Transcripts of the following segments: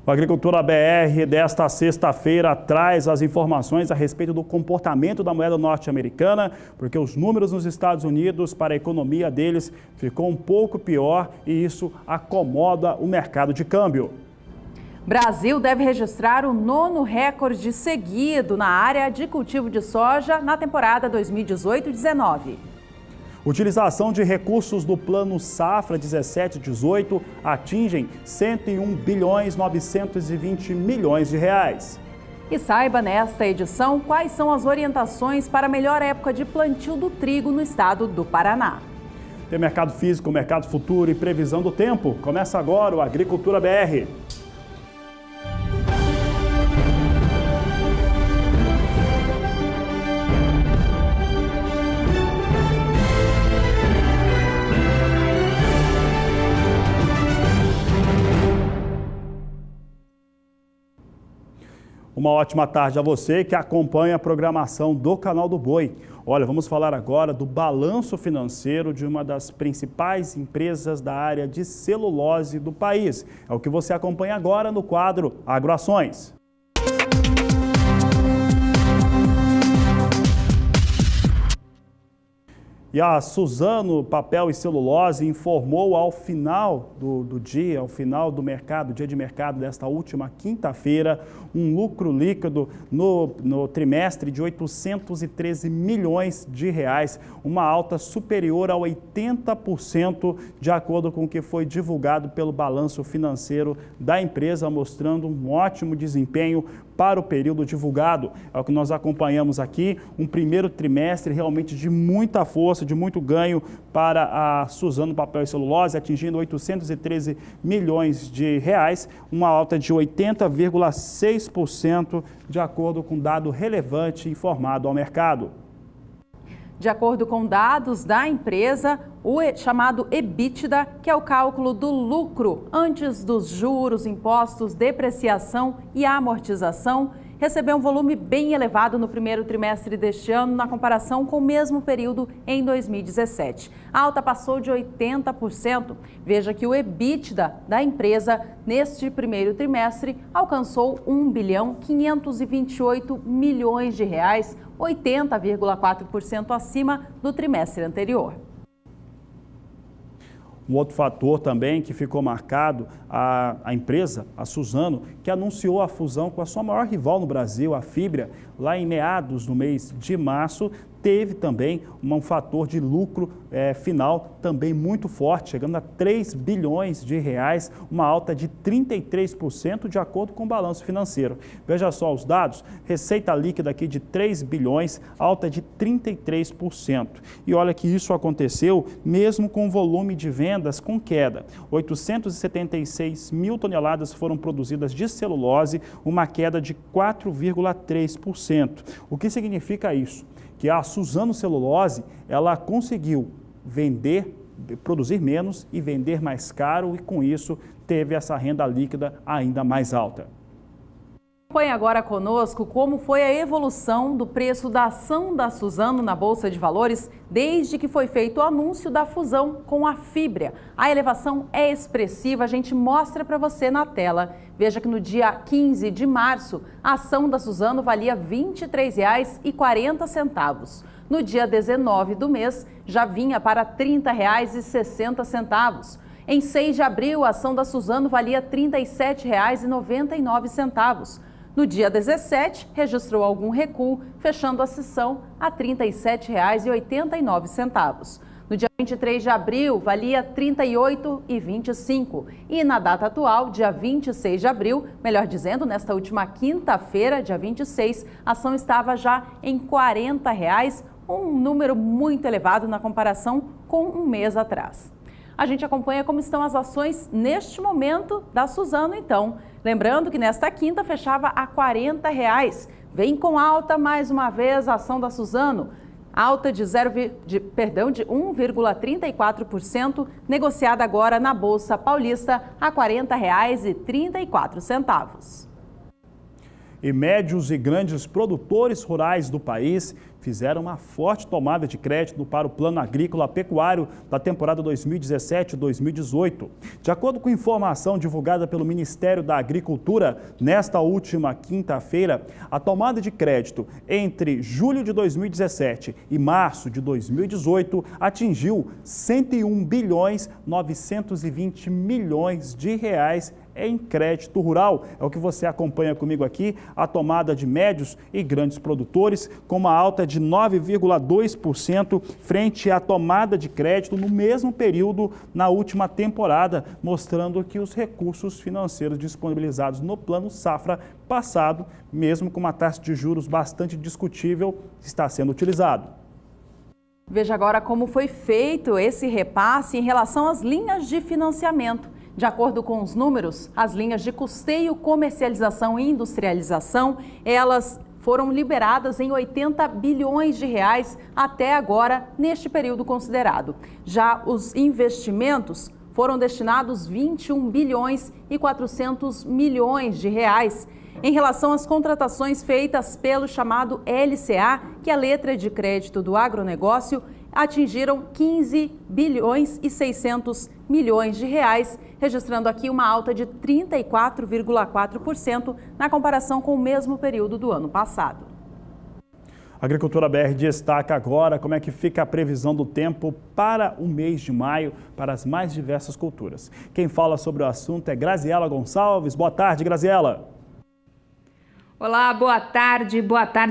O Agricultura BR desta sexta-feira traz as informações a respeito do comportamento da moeda norte-americana, porque os números nos Estados Unidos para a economia deles ficou um pouco pior e isso acomoda o mercado de câmbio. Brasil deve registrar o 9º recorde seguido na área de cultivo de soja na temporada 2018-19. Utilização de recursos do Plano Safra 17-18 atingem 101 bilhões 920 milhões de reais. E saiba nesta edição quais são as orientações para a melhor época de plantio do trigo no estado do Paraná. Tem mercado físico, mercado futuro e previsão do tempo. Começa agora o Agricultura BR. Uma ótima tarde a você que acompanha a programação do Canal do Boi. Olha, vamos falar agora do balanço financeiro de uma das principais empresas da área de celulose do país. É o que você acompanha agora no quadro Agroações. E a Suzano Papel e Celulose informou ao final do dia, ao final do mercado, dia de mercado desta última quinta-feira, um lucro líquido no trimestre de 813 milhões de reais, uma alta superior a 80% de acordo com o que foi divulgado pelo balanço financeiro da empresa, mostrando um ótimo desempenho para o período divulgado. É o que nós acompanhamos aqui, um primeiro trimestre realmente de muita força, de muito ganho para a Suzano Papel e Celulose, atingindo 813 milhões de reais, uma alta de 80,6% de acordo com dado relevante informado ao mercado. De acordo com dados da empresa, o chamado EBITDA, que é o cálculo do lucro antes dos juros, impostos, depreciação e amortização, recebeu um volume bem elevado no primeiro trimestre deste ano, na comparação com o mesmo período em 2017. A alta passou de 80%. Veja que o EBITDA da empresa, neste primeiro trimestre, alcançou 1 bilhão 528 milhões de reais, 80,4% acima do trimestre anterior. Um outro fator também que ficou marcado, a empresa, a Suzano, que anunciou a fusão com a sua maior rival no Brasil, a Fibria, lá em meados do mês de março, teve também um fator de lucro final também muito forte, chegando a 3 bilhões de reais, uma alta de 33% de acordo com o balanço financeiro. Veja só os dados, receita líquida aqui de 3 bilhões, alta de 33%. E olha que isso aconteceu mesmo com o volume de vendas com queda. 876 mil toneladas foram produzidas de celulose, uma queda de 4,3%. O que significa isso? Que a Suzano Celulose, ela conseguiu produzir menos e vender mais caro e com isso teve essa renda líquida ainda mais alta. Acompanhe agora conosco como foi a evolução do preço da ação da Suzano na Bolsa de Valores desde que foi feito o anúncio da fusão com a Fibria. A elevação é expressiva, a gente mostra para você na tela. Veja que no dia 15 de março, a ação da Suzano valia R$ 23,40. No dia 19 do mês, já vinha para R$ 30,60. Em 6 de abril, a ação da Suzano valia R$ 37,99. No dia 17, registrou algum recuo, fechando a sessão a R$ 37,89. No dia 23 de abril, valia R$ 38,25. E na data atual, dia 26 de abril, melhor dizendo, nesta última quinta-feira, dia 26, a ação estava já em R$ 40, um número muito elevado na comparação com um mês atrás. A gente acompanha como estão as ações neste momento da Suzano, então. Lembrando que nesta quinta fechava a R$ 40. Vem com alta mais uma vez a ação da Suzano. Alta de 1,34%, negociada agora na Bolsa Paulista a R$ 40,34. E médios e grandes produtores rurais do país fizeram uma forte tomada de crédito para o Plano Agrícola Pecuário da temporada 2017-2018. De acordo com informação divulgada pelo Ministério da Agricultura, nesta última quinta-feira, a tomada de crédito entre julho de 2017 e março de 2018 atingiu 101 bilhões 920 milhões de reais em crédito rural. É o que você acompanha comigo aqui, a tomada de médios e grandes produtores, com uma alta de 9,2% frente à tomada de crédito no mesmo período na última temporada, mostrando que os recursos financeiros disponibilizados no Plano Safra passado, mesmo com uma taxa de juros bastante discutível, está sendo utilizado. Veja agora como foi feito esse repasse em relação às linhas de financiamento. De acordo com os números, as linhas de custeio, comercialização e industrialização, elas foram liberadas em 80 bilhões de reais até agora, neste período considerado. Já os investimentos foram destinados 21 bilhões e 400 milhões de reais. Em relação às contratações feitas pelo chamado LCA, que é a letra de crédito do agronegócio, atingiram 15 bilhões e 600 milhões de reais, registrando aqui uma alta de 34,4% na comparação com o mesmo período do ano passado. A Agricultura BR destaca agora como é que fica a previsão do tempo para o mês de maio para as mais diversas culturas. Quem fala sobre o assunto é Graziela Gonçalves. Boa tarde, Graziela. Olá, boa tarde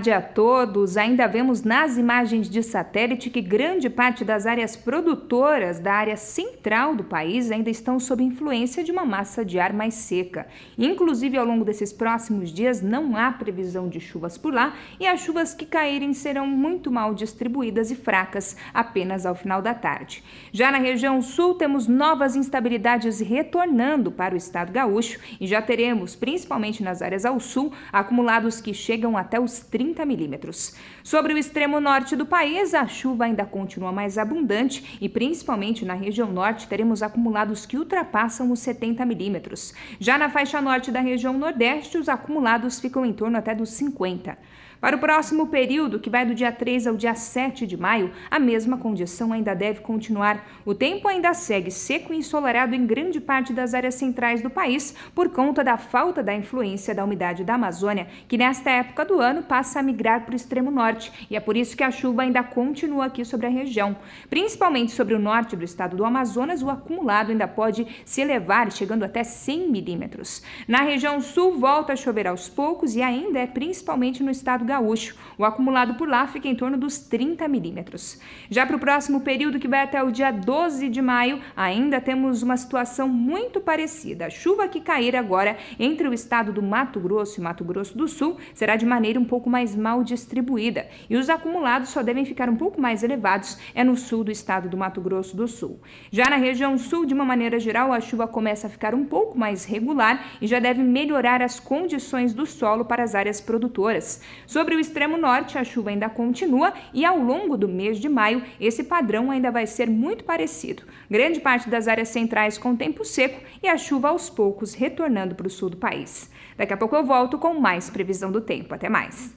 a todos. Ainda vemos nas imagens de satélite que grande parte das áreas produtoras da área central do país ainda estão sob influência de uma massa de ar mais seca. Inclusive, ao longo desses próximos dias, não há previsão de chuvas por lá e as chuvas que caírem serão muito mal distribuídas e fracas apenas ao final da tarde. Já na região sul, temos novas instabilidades retornando para o estado gaúcho e já teremos, principalmente nas áreas ao sul, acumulados que chegam até os 30 milímetros. Sobre o extremo norte do país, a chuva ainda continua mais abundante e principalmente na região norte teremos acumulados que ultrapassam os 70 milímetros. Já na faixa norte da região nordeste, os acumulados ficam em torno até dos 50. Para o próximo período, que vai do dia 3 ao dia 7 de maio, a mesma condição ainda deve continuar. O tempo ainda segue seco e ensolarado em grande parte das áreas centrais do país por conta da falta da influência da umidade da Amazônia, que nesta época do ano passa a migrar para o extremo norte. E é por isso que a chuva ainda continua aqui sobre a região. Principalmente sobre o norte do estado do Amazonas, o acumulado ainda pode se elevar, chegando até 100 milímetros. Na região sul, volta a chover aos poucos e ainda é principalmente no estado gaúcho. O acumulado por lá fica em torno dos 30 milímetros. Já para o próximo período, que vai até o dia 12 de maio, ainda temos uma situação muito parecida. A chuva que cair agora entre o estado do Mato Grosso e Mato Grosso do Sul será de maneira um pouco mais mal distribuída e os acumulados só devem ficar um pouco mais elevados no sul do estado do Mato Grosso do Sul. Já na região sul, de uma maneira geral, a chuva começa a ficar um pouco mais regular e já deve melhorar as condições do solo para as áreas produtoras. Sobre o extremo norte, a chuva ainda continua e ao longo do mês de maio, esse padrão ainda vai ser muito parecido. Grande parte das áreas centrais com tempo seco e a chuva aos poucos retornando para o sul do país. Daqui a pouco eu volto com mais previsão do tempo. Até mais!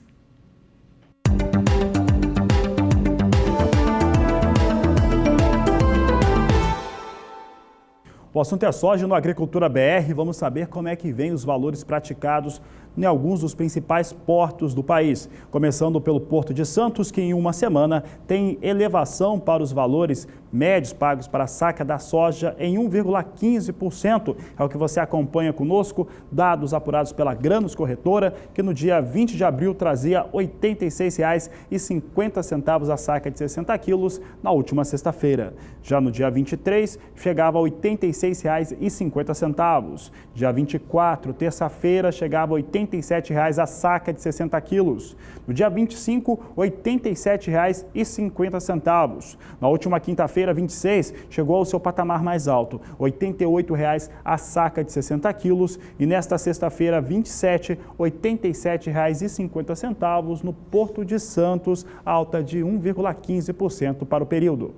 O assunto é soja no Agricultura BR. Vamos saber como é que vem os valores praticados em alguns dos principais portos do país. Começando pelo Porto de Santos, que em uma semana tem elevação para os valores médios pagos para a saca da soja em 1,15%. É o que você acompanha conosco, dados apurados pela Grãos Corretora, que no dia 20 de abril trazia R$ 86,50 a saca de 60 quilos na última sexta-feira. Já no dia 23, chegava a R$ 86,50. Dia 24, terça-feira, chegava a R$ 87,00 a saca de 60 quilos. No dia 25, R$ 87,50. Na última quinta-feira, 26, chegou ao seu patamar mais alto, R$ 88,00 a saca de 60 quilos. E nesta sexta-feira, 27, R$ 87,50 no Porto de Santos, alta de 1,15% para o período.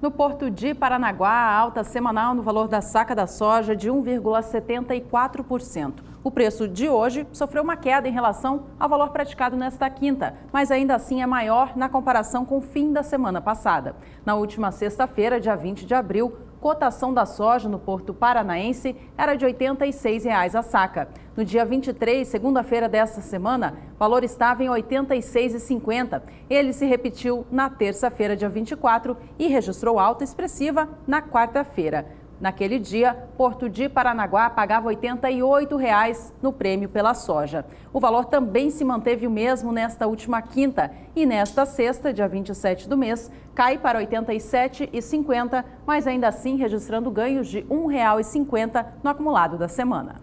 No Porto de Paranaguá, a alta semanal no valor da saca da soja de 1,74%. O preço de hoje sofreu uma queda em relação ao valor praticado nesta quinta, mas ainda assim é maior na comparação com o fim da semana passada. Na última sexta-feira, dia 20 de abril, cotação da soja no Porto Paranaense era de R$ 86,00 a saca. No dia 23, segunda-feira desta semana, o valor estava em R$ 86,50. Ele se repetiu na terça-feira, dia 24, e registrou alta expressiva na quarta-feira. Naquele dia, Porto de Paranaguá pagava R$ 88,00 no prêmio pela soja. O valor também se manteve o mesmo nesta última quinta e nesta sexta, dia 27 do mês, cai para R$ 87,50, mas ainda assim registrando ganhos de R$ 1,50 no acumulado da semana.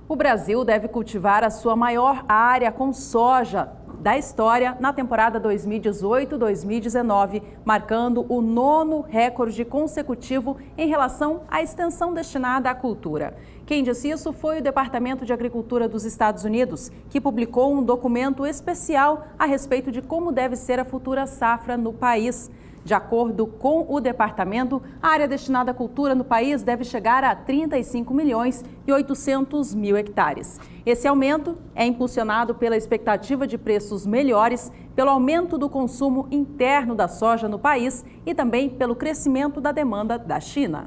O Brasil deve cultivar a sua maior área com soja da história na temporada 2018-2019, marcando o 9º recorde consecutivo em relação à extensão destinada à cultura. Quem disse isso foi o Departamento de Agricultura dos Estados Unidos, que publicou um documento especial a respeito de como deve ser a futura safra no país. De acordo com o departamento, a área destinada à cultura no país deve chegar a 35.800.000 hectares. Esse aumento é impulsionado pela expectativa de preços melhores, pelo aumento do consumo interno da soja no país e também pelo crescimento da demanda da China.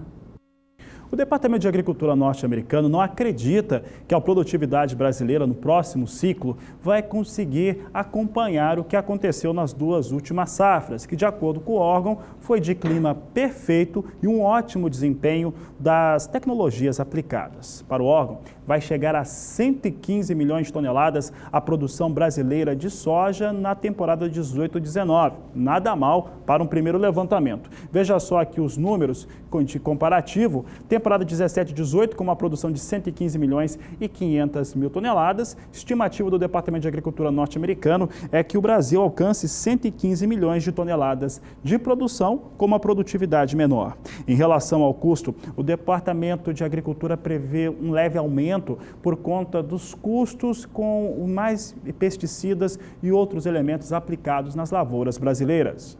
O Departamento de Agricultura norte-americano não acredita que a produtividade brasileira no próximo ciclo vai conseguir acompanhar o que aconteceu nas duas últimas safras, que, de acordo com o órgão, foi de clima perfeito e um ótimo desempenho das tecnologias aplicadas. Para o órgão, vai chegar a 115 milhões de toneladas a produção brasileira de soja na temporada 18-19. Nada mal para um primeiro levantamento. Veja só aqui os números de comparativo. Temporada 17-18 com uma produção de 115 milhões e 500 mil toneladas. Estimativa do Departamento de Agricultura norte-americano é que o Brasil alcance 115 milhões de toneladas de produção com uma produtividade menor. Em relação ao custo, o Departamento de Agricultura prevê um leve aumento por conta dos custos com mais pesticidas e outros elementos aplicados nas lavouras brasileiras.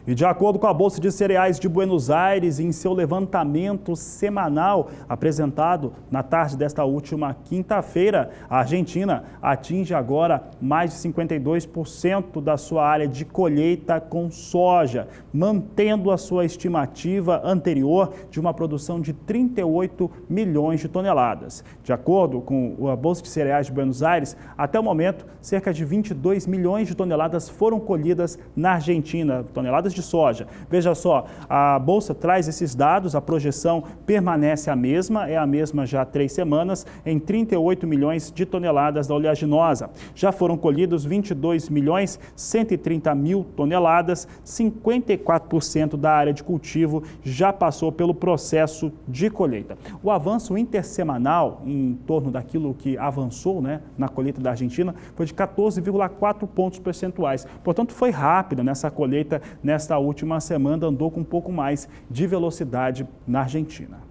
E de acordo com a Bolsa de Cereais de Buenos Aires, em seu levantamento semanal apresentado na tarde desta última quinta-feira, a Argentina atinge agora mais de 52% da sua área de colheita com soja, mantendo a sua estimativa anterior de uma produção de 38 milhões de toneladas. De acordo com a Bolsa de Cereais de Buenos Aires, até o momento, cerca de 22 milhões de toneladas foram colhidas na Argentina, toneladas de soja. Veja só, a Bolsa traz esses dados, a projeção permanece a mesma, é a mesma já há 3 semanas, em 38 milhões de toneladas da oleaginosa. Já foram colhidos 22 milhões 130 mil toneladas, 54% da área de cultivo já passou pelo processo de colheita. O avanço intersemanal, em torno daquilo que avançou, na colheita da Argentina, foi de 14,4 pontos percentuais. Portanto, foi rápida nessa colheita. Nesta última semana, andou com um pouco mais de velocidade na Argentina.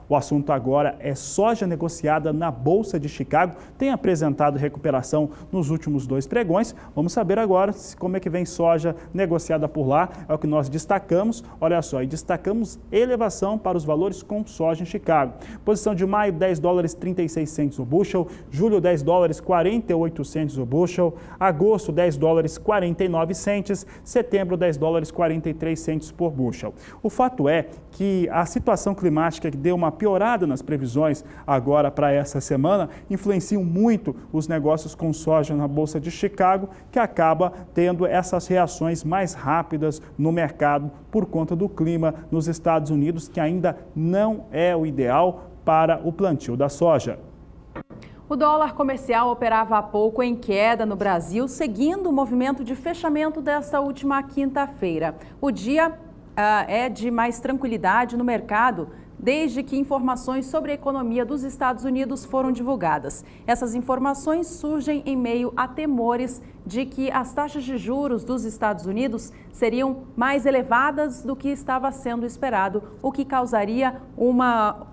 O assunto agora é soja negociada na Bolsa de Chicago. Tem apresentado recuperação nos últimos 2 pregões. Vamos saber agora como é que vem soja negociada por lá. É o que nós destacamos. Olha só, e destacamos elevação para os valores com soja em Chicago. Posição de maio, 10 dólares 36 centes o bushel. Julho, 10 dólares 48 centes o bushel. Agosto, 10 dólares 49 centes. Setembro, 10 dólares 43 centes por bushel. O fato é que a situação climática que deu uma piorada nas previsões agora para essa semana, influenciam muito os negócios com soja na Bolsa de Chicago, que acaba tendo essas reações mais rápidas no mercado por conta do clima nos Estados Unidos, que ainda não é o ideal para o plantio da soja. O dólar comercial operava há pouco em queda no Brasil, seguindo o movimento de fechamento desta última quinta-feira. O dia é de mais tranquilidade no mercado, desde que informações sobre a economia dos Estados Unidos foram divulgadas. Essas informações surgem em meio a temores de que as taxas de juros dos Estados Unidos seriam mais elevadas do que estava sendo esperado, o que causaria uma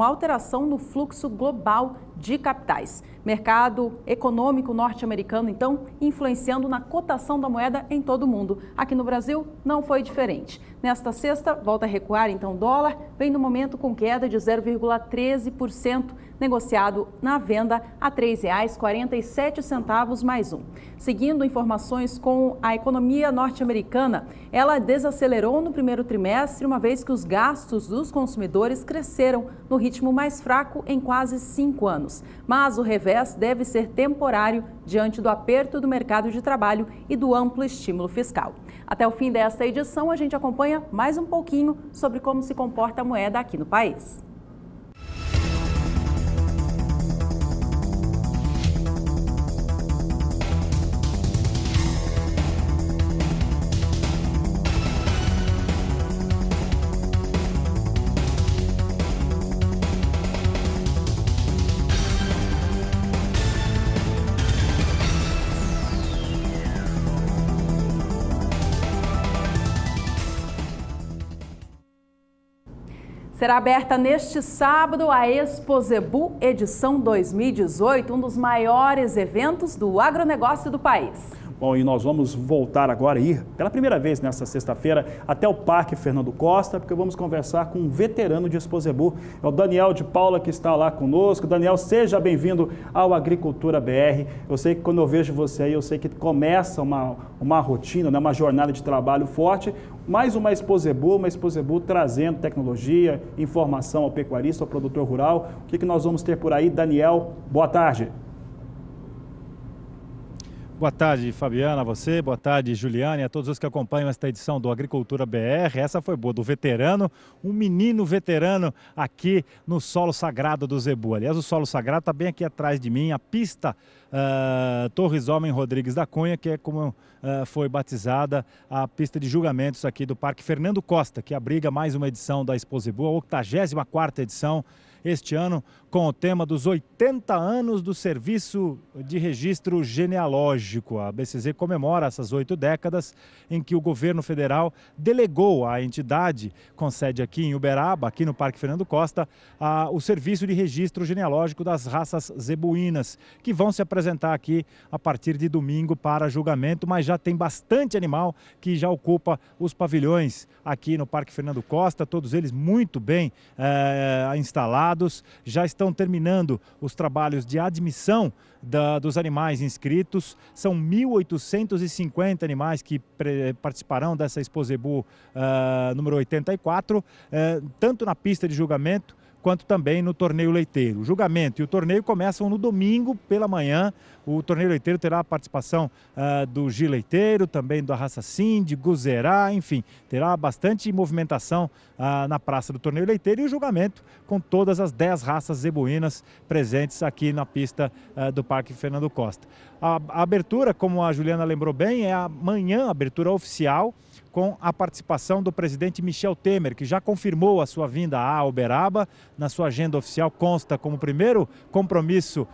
alteração no fluxo global de capitais. Mercado econômico norte-americano, então, influenciando na cotação da moeda em todo o mundo. Aqui no Brasil, não foi diferente. Nesta sexta, volta a recuar, então, o dólar vem no momento com queda de 0,13%, negociado na venda a R$ 3,47 mais um. Seguindo informações com a economia norte-americana, ela desacelerou no primeiro trimestre, uma vez que os gastos dos consumidores cresceram no ritmo mais fraco em quase 5 anos. Mas o revés deve ser temporário diante do aperto do mercado de trabalho e do amplo estímulo fiscal. Até o fim desta edição, a gente acompanha mais um pouquinho sobre como se comporta a moeda aqui no país. Será aberta neste sábado a Expo Zebu edição 2018, um dos maiores eventos do agronegócio do país. Bom, e nós vamos voltar agora a ir, pela primeira vez nesta sexta-feira, até o Parque Fernando Costa, porque vamos conversar com um veterano de Expo Zebu, é o Daniel de Paula, que está lá conosco. Daniel, seja bem-vindo ao Agricultura BR. Eu sei que quando eu vejo você aí, eu sei que começa uma rotina, né, uma jornada de trabalho forte, mais uma Expo Zebu trazendo tecnologia, informação ao pecuarista, ao produtor rural. O que nós vamos ter por aí? Daniel, boa tarde. Boa tarde, Fabiana, a você, boa tarde, Juliane, a todos os que acompanham esta edição do Agricultura BR. Essa foi boa, do veterano, um menino veterano aqui no solo sagrado do Zebu. Aliás, o solo sagrado está bem aqui atrás de mim, a pista Torres Homem Rodrigues da Cunha, que é como foi batizada a pista de julgamentos aqui do Parque Fernando Costa, que abriga mais uma edição da Expo Zebu, a 84ª edição, este ano com o tema dos 80 anos do Serviço de Registro Genealógico. A BCZ comemora essas 8 décadas em que o governo federal delegou à entidade, com sede aqui em Uberaba, aqui no Parque Fernando Costa, o Serviço de Registro Genealógico das raças zebuínas, que vão se apresentar aqui a partir de domingo para julgamento, mas já tem bastante animal que já ocupa os pavilhões aqui no Parque Fernando Costa, todos eles muito bem instalados, já estão terminando os trabalhos de admissão dos animais inscritos. São 1.850 animais que participarão dessa Expo Zebu número 84, tanto na pista de julgamento quanto também no torneio leiteiro. O julgamento e o torneio começam no domingo pela manhã. O torneio leiteiro terá a participação do G leiteiro, também da raça Cindy, Guzerá, enfim, terá bastante movimentação na praça do torneio leiteiro, e o julgamento com todas as 10 raças zebuínas presentes aqui na pista do Parque Fernando Costa. A abertura, como a Juliana lembrou bem, é amanhã, a abertura oficial, com a participação do presidente Michel Temer, que já confirmou a sua vinda a Uberaba. Na sua agenda oficial consta como primeiro compromisso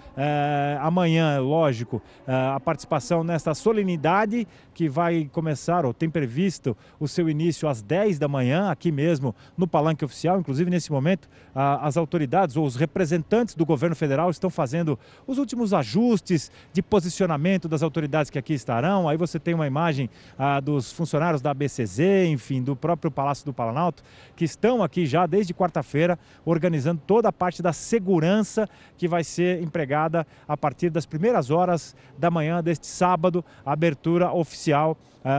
amanhã, lógico, a participação nesta solenidade que vai começar, ou tem previsto o seu início às 10 da manhã, aqui mesmo no Palanque Oficial. Inclusive, nesse momento, as autoridades ou os representantes do governo federal estão fazendo os últimos ajustes de posicionamento das autoridades que aqui estarão. Aí você tem uma imagem dos funcionários da BCZ, enfim, do próprio Palácio do Planalto, que estão aqui já desde quarta-feira organizando toda a parte da segurança que vai ser empregada a partir das primeiras horas da manhã deste sábado, a abertura oficial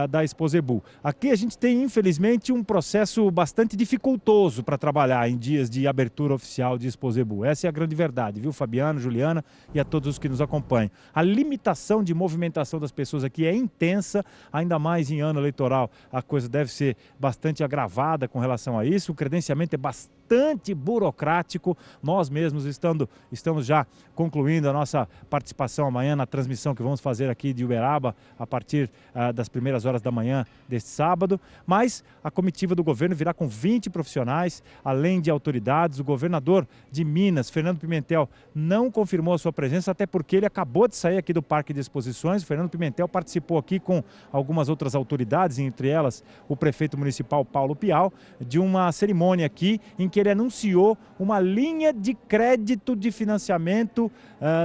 da Expo Zebu. Aqui a gente tem, infelizmente, um processo bastante dificultoso para trabalhar em dias de abertura oficial de Expo Zebu. Essa é a grande verdade, viu, Fabiano, Juliana e a todos os que nos acompanham. A limitação de movimentação das pessoas aqui é intensa, ainda mais em ano eleitoral. A coisa deve ser bastante agravada com relação a isso. O credenciamento é bastante burocrático. Nós mesmos estamos já concluindo a nossa participação amanhã na transmissão que vamos fazer aqui de Uberaba a partir das primeiras horas da manhã deste sábado, mas a comitiva do governo virá com 20 profissionais, além de autoridades. O governador de Minas, Fernando Pimentel, não confirmou a sua presença, até porque ele acabou de sair aqui do Parque de Exposições. O Fernando Pimentel participou aqui com algumas outras autoridades, entre elas o prefeito municipal Paulo Pial, de uma cerimônia aqui em que ele anunciou uma linha de crédito de financiamento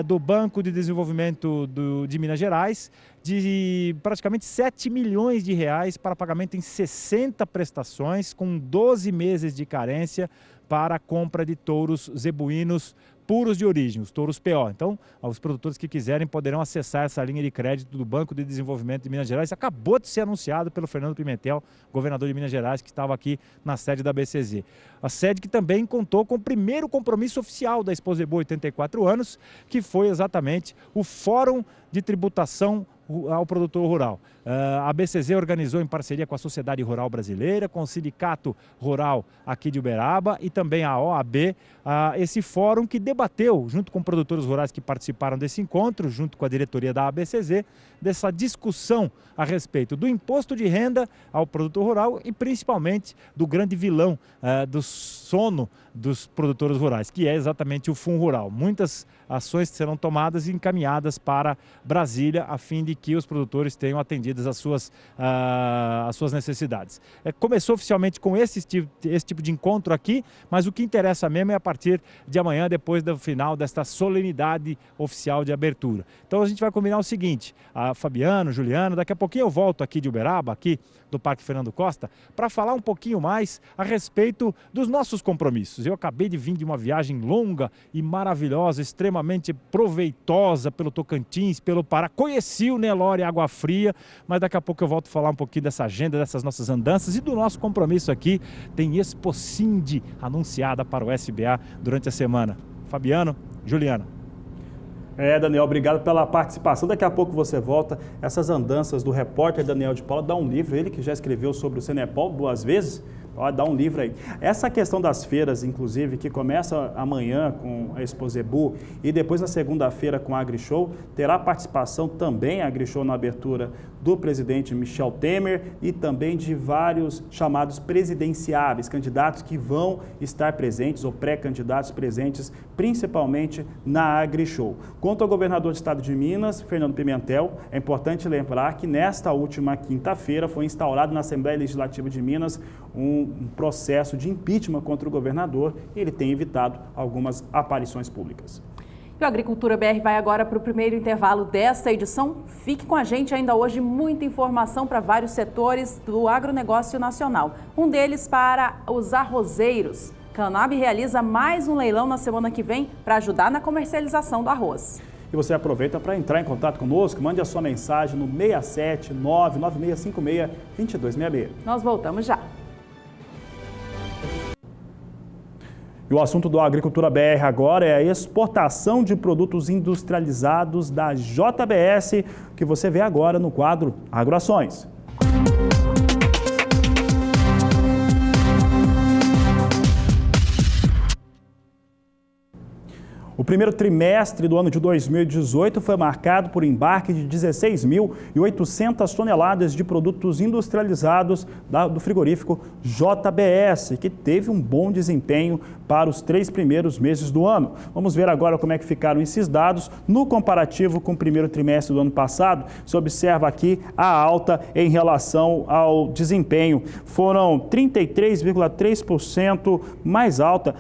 do Banco de Desenvolvimento de Minas Gerais, de praticamente 7 milhões de reais para pagamento em 60 prestações, com 12 meses de carência para a compra de touros zebuínos puros de origem, os touros PO. Então, os produtores que quiserem poderão acessar essa linha de crédito do Banco de Desenvolvimento de Minas Gerais. Acabou de ser anunciado pelo Fernando Pimentel, governador de Minas Gerais, que estava aqui na sede da BCZ. A sede que também contou com o primeiro compromisso oficial da Expo Zebu 84 anos, que foi exatamente o Fórum de Tributação ao Produtor Rural. A BCZ organizou em parceria com a Sociedade Rural Brasileira, com o Sindicato Rural aqui de Uberaba e também a OAB, esse fórum que debateu, junto com produtores rurais que participaram desse encontro, junto com a diretoria da ABCZ, dessa discussão a respeito do imposto de renda ao produtor rural e principalmente do grande vilão do sono dos produtores rurais, que é exatamente o Fundo Rural. Muitas ações serão tomadas e encaminhadas para Brasília a fim de que os produtores tenham atendidas as suas necessidades. Começou oficialmente com esse tipo de encontro aqui, mas o que interessa mesmo é a partir de amanhã, depois do final desta solenidade oficial de abertura. Então a gente vai combinar o seguinte, Fabiano, Juliano, daqui a pouquinho eu volto aqui de Uberaba, aqui do Parque Fernando Costa, para falar um pouquinho mais a respeito dos nossos compromissos. Eu acabei de vir de uma viagem longa e maravilhosa, extremamente proveitosa pelo Tocantins, pelo Pará. Conheci o Nelore Água Fria, mas daqui a pouco eu volto a falar um pouquinho dessa agenda, dessas nossas andanças e do nosso compromisso aqui. Tem Expo Sindi anunciada para o SBA durante a semana. Fabiano, Juliana. Daniel, obrigado pela participação. Daqui a pouco você volta. Essas andanças do repórter Daniel de Paula, dá um livro, ele que já escreveu sobre o Cenepol 2 vezes. Dá um livro aí. Essa questão das feiras, inclusive, que começa amanhã com a Expo Zebu e depois na segunda-feira com a AgriShow, terá participação também a AgriShow na abertura do presidente Michel Temer e também de vários chamados presidenciáveis, candidatos que vão estar presentes ou pré-candidatos presentes, principalmente na AgriShow. Quanto ao governador do estado de Minas, Fernando Pimentel, é importante lembrar que nesta última quinta-feira foi instaurado na Assembleia Legislativa de Minas um processo de impeachment contra o governador e ele tem evitado algumas aparições públicas. E o Agricultura BR vai agora para o primeiro intervalo desta edição. Fique com a gente, ainda hoje muita informação para vários setores do agronegócio nacional. Um deles para os arrozeiros. Canab realiza mais um leilão na semana que vem para ajudar na comercialização do arroz. E você aproveita para entrar em contato conosco, mande a sua mensagem no 67996562266. Nós voltamos já. E o assunto do Agricultura BR agora é a exportação de produtos industrializados da JBS, que você vê agora no quadro Agroações. O primeiro trimestre do ano de 2018 foi marcado por embarque de 16.800 toneladas de produtos industrializados do frigorífico JBS, que teve um bom desempenho para os 3 primeiros meses do ano. Vamos ver agora como é que ficaram esses dados no comparativo com o primeiro trimestre do ano passado. Você observa aqui a alta em relação ao desempenho. Foram 33,3% mais alta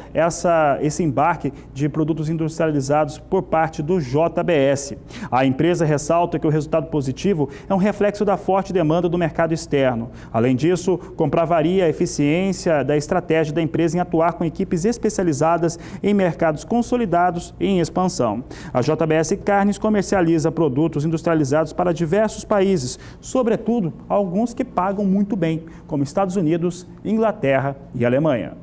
esse embarque de produtos industrializados industrializados por parte do JBS. A empresa ressalta que o resultado positivo é um reflexo da forte demanda do mercado externo. Além disso, comprovaria a eficiência da estratégia da empresa em atuar com equipes especializadas em mercados consolidados e em expansão. A JBS Carnes comercializa produtos industrializados para diversos países, sobretudo alguns que pagam muito bem, como Estados Unidos, Inglaterra e Alemanha.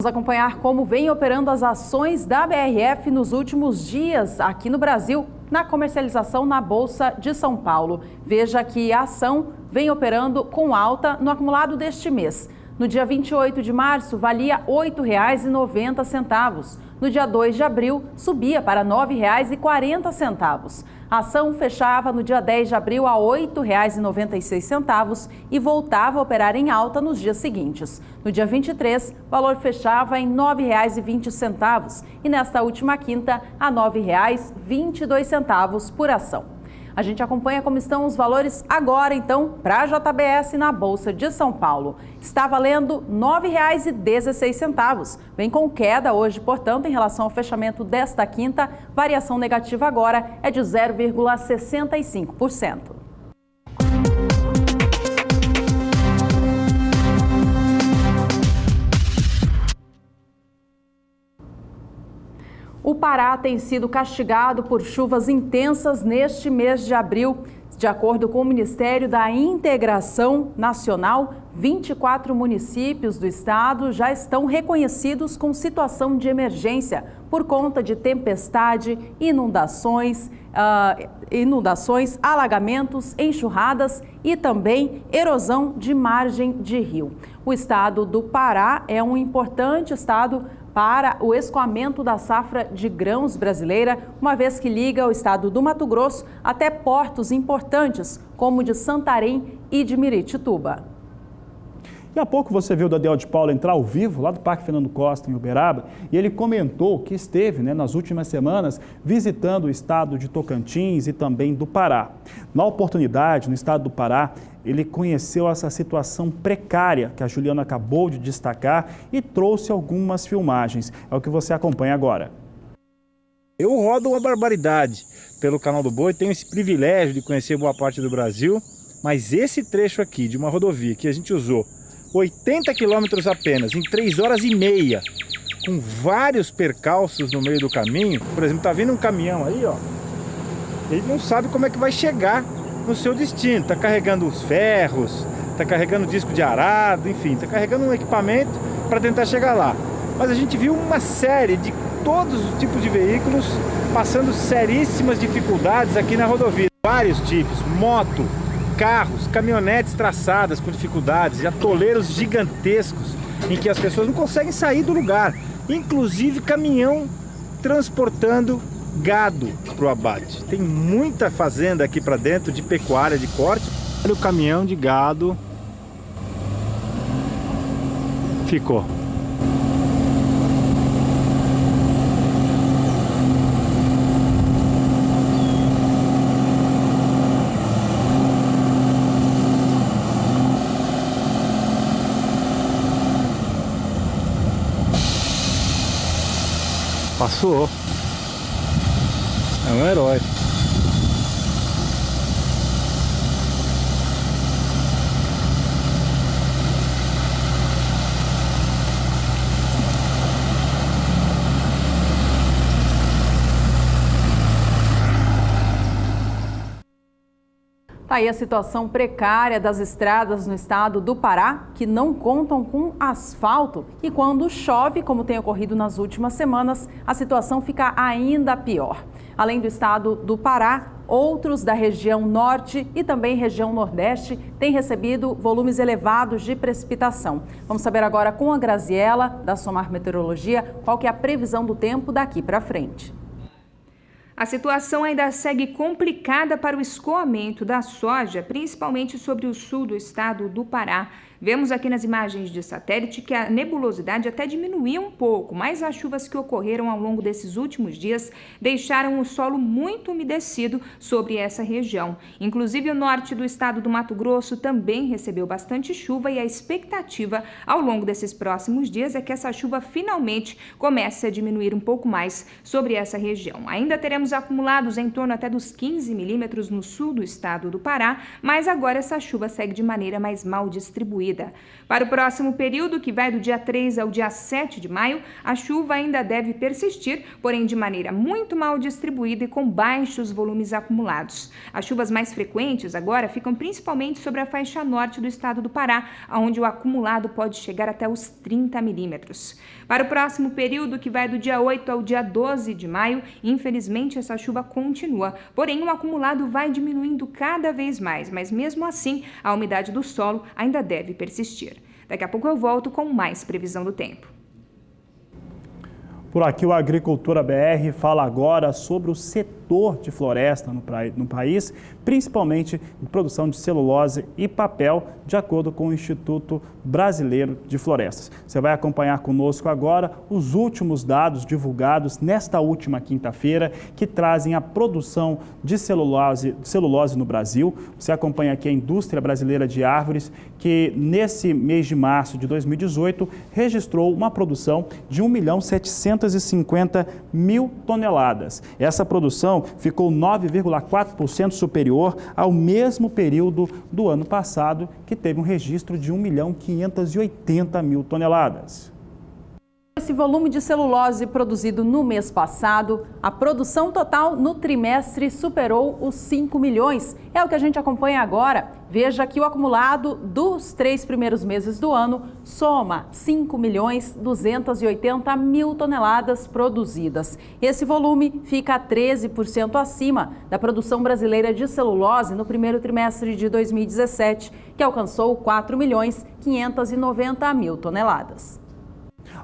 Vamos acompanhar como vem operando as ações da BRF nos últimos dias aqui no Brasil, na comercialização na Bolsa de São Paulo. Veja que a ação vem operando com alta no acumulado deste mês. No dia 28 de março, valia R$ 8,90. No dia 2 de abril, subia para R$ 9,40. A ação fechava no dia 10 de abril a R$ 8,96 e voltava a operar em alta nos dias seguintes. No dia 23, o valor fechava em R$ 9,20 e nesta última quinta a R$ 9,22 por ação. A gente acompanha como estão os valores agora, então, para a JBS na Bolsa de São Paulo. Está valendo R$ 9,16. Vem com queda hoje, portanto, em relação ao fechamento desta quinta. Variação negativa agora é de 0,65%. O Pará tem sido castigado por chuvas intensas neste mês de abril. De acordo com o Ministério da Integração Nacional, 24 municípios do estado já estão reconhecidos com situação de emergência por conta de tempestade, inundações, alagamentos, enxurradas e também erosão de margem de rio. O estado do Pará é um importante estado para o escoamento da safra de grãos brasileira, uma vez que liga o estado do Mato Grosso até portos importantes, como o de Santarém e de Miritituba. E há pouco você viu o Daniel de Paula entrar ao vivo lá do Parque Fernando Costa, em Uberaba, e ele comentou que esteve, nas últimas semanas, visitando o estado de Tocantins e também do Pará. Na oportunidade, no estado do Pará, ele conheceu essa situação precária que a Juliana acabou de destacar e trouxe algumas filmagens. É o que você acompanha agora. Eu rodo uma barbaridade pelo Canal do Boi, tenho esse privilégio de conhecer boa parte do Brasil, mas esse trecho aqui de uma rodovia que a gente usou 80 quilômetros apenas, em 3 horas e meia, com vários percalços no meio do caminho. Por exemplo, tá vindo um caminhão aí, ó, ele não sabe como é que vai chegar no seu destino, está carregando os ferros, está carregando disco de arado, enfim, está carregando um equipamento para tentar chegar lá. Mas a gente viu uma série de todos os tipos de veículos passando seríssimas dificuldades aqui na rodovia. Vários tipos, moto, carros, caminhonetes traçadas com dificuldades e atoleiros gigantescos em que as pessoas não conseguem sair do lugar, inclusive caminhão transportando gado para o abate. Tem muita fazenda aqui para dentro de pecuária de corte. Olha o caminhão de gado. Ficou. Passou. É um herói. Tá aí a situação precária das estradas no estado do Pará, que não contam com asfalto. E quando chove, como tem ocorrido nas últimas semanas, a situação fica ainda pior. Além do estado do Pará, outros da região norte e também região nordeste têm recebido volumes elevados de precipitação. Vamos saber agora com a Graziela, da Somar Meteorologia, qual que é a previsão do tempo daqui para frente. A situação ainda segue complicada para o escoamento da soja, principalmente sobre o sul do estado do Pará. Vemos aqui nas imagens de satélite que a nebulosidade até diminuiu um pouco, mas as chuvas que ocorreram ao longo desses últimos dias deixaram o solo muito umedecido sobre essa região. Inclusive, o norte do estado do Mato Grosso também recebeu bastante chuva e a expectativa ao longo desses próximos dias é que essa chuva finalmente comece a diminuir um pouco mais sobre essa região. Ainda teremos acumulados em torno até dos 15 milímetros no sul do estado do Pará, mas agora essa chuva segue de maneira mais mal distribuída. Para o próximo período, que vai do dia 3 ao dia 7 de maio, a chuva ainda deve persistir, porém de maneira muito mal distribuída e com baixos volumes acumulados. As chuvas mais frequentes agora ficam principalmente sobre a faixa norte do estado do Pará, onde o acumulado pode chegar até os 30 milímetros. Para o próximo período, que vai do dia 8 ao dia 12 de maio, infelizmente essa chuva continua, porém o acumulado vai diminuindo cada vez mais, mas mesmo assim a umidade do solo ainda deve persistir. Daqui a pouco eu volto com mais previsão do tempo. Por aqui o Agricultura BR fala agora sobre o setor de floresta no país, principalmente em produção de celulose e papel, de acordo com o Instituto Brasileiro de Florestas. Você vai acompanhar conosco agora os últimos dados divulgados nesta última quinta-feira, que trazem a produção de celulose no Brasil. Você acompanha aqui a indústria brasileira de árvores, que nesse mês de março de 2018 registrou uma produção de 1.750.000 toneladas. Essa produção ficou 9,4% superior ao mesmo período do ano passado, que teve um registro de 1.580.000 toneladas. Esse volume de celulose produzido no mês passado, a produção total no trimestre superou os 5 milhões. É o que a gente acompanha agora. Veja que o acumulado dos 3 primeiros meses do ano soma 5.280.000 toneladas produzidas. Esse volume fica 13% acima da produção brasileira de celulose no primeiro trimestre de 2017, que alcançou 4.590.000 toneladas.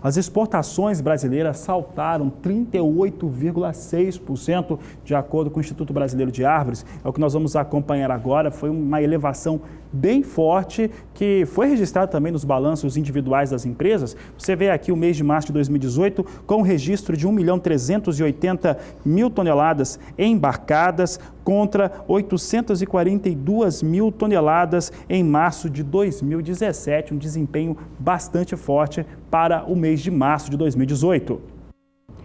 As exportações brasileiras saltaram 38,6%, de acordo com o Instituto Brasileiro de Árvores. É o que nós vamos acompanhar agora. Foi uma elevação bem forte, que foi registrada também nos balanços individuais das empresas. Você vê aqui o mês de março de 2018 com um registro de 1.380.000 toneladas embarcadas contra 842.000 toneladas em março de 2017, um desempenho bastante forte para o mês de março de 2018.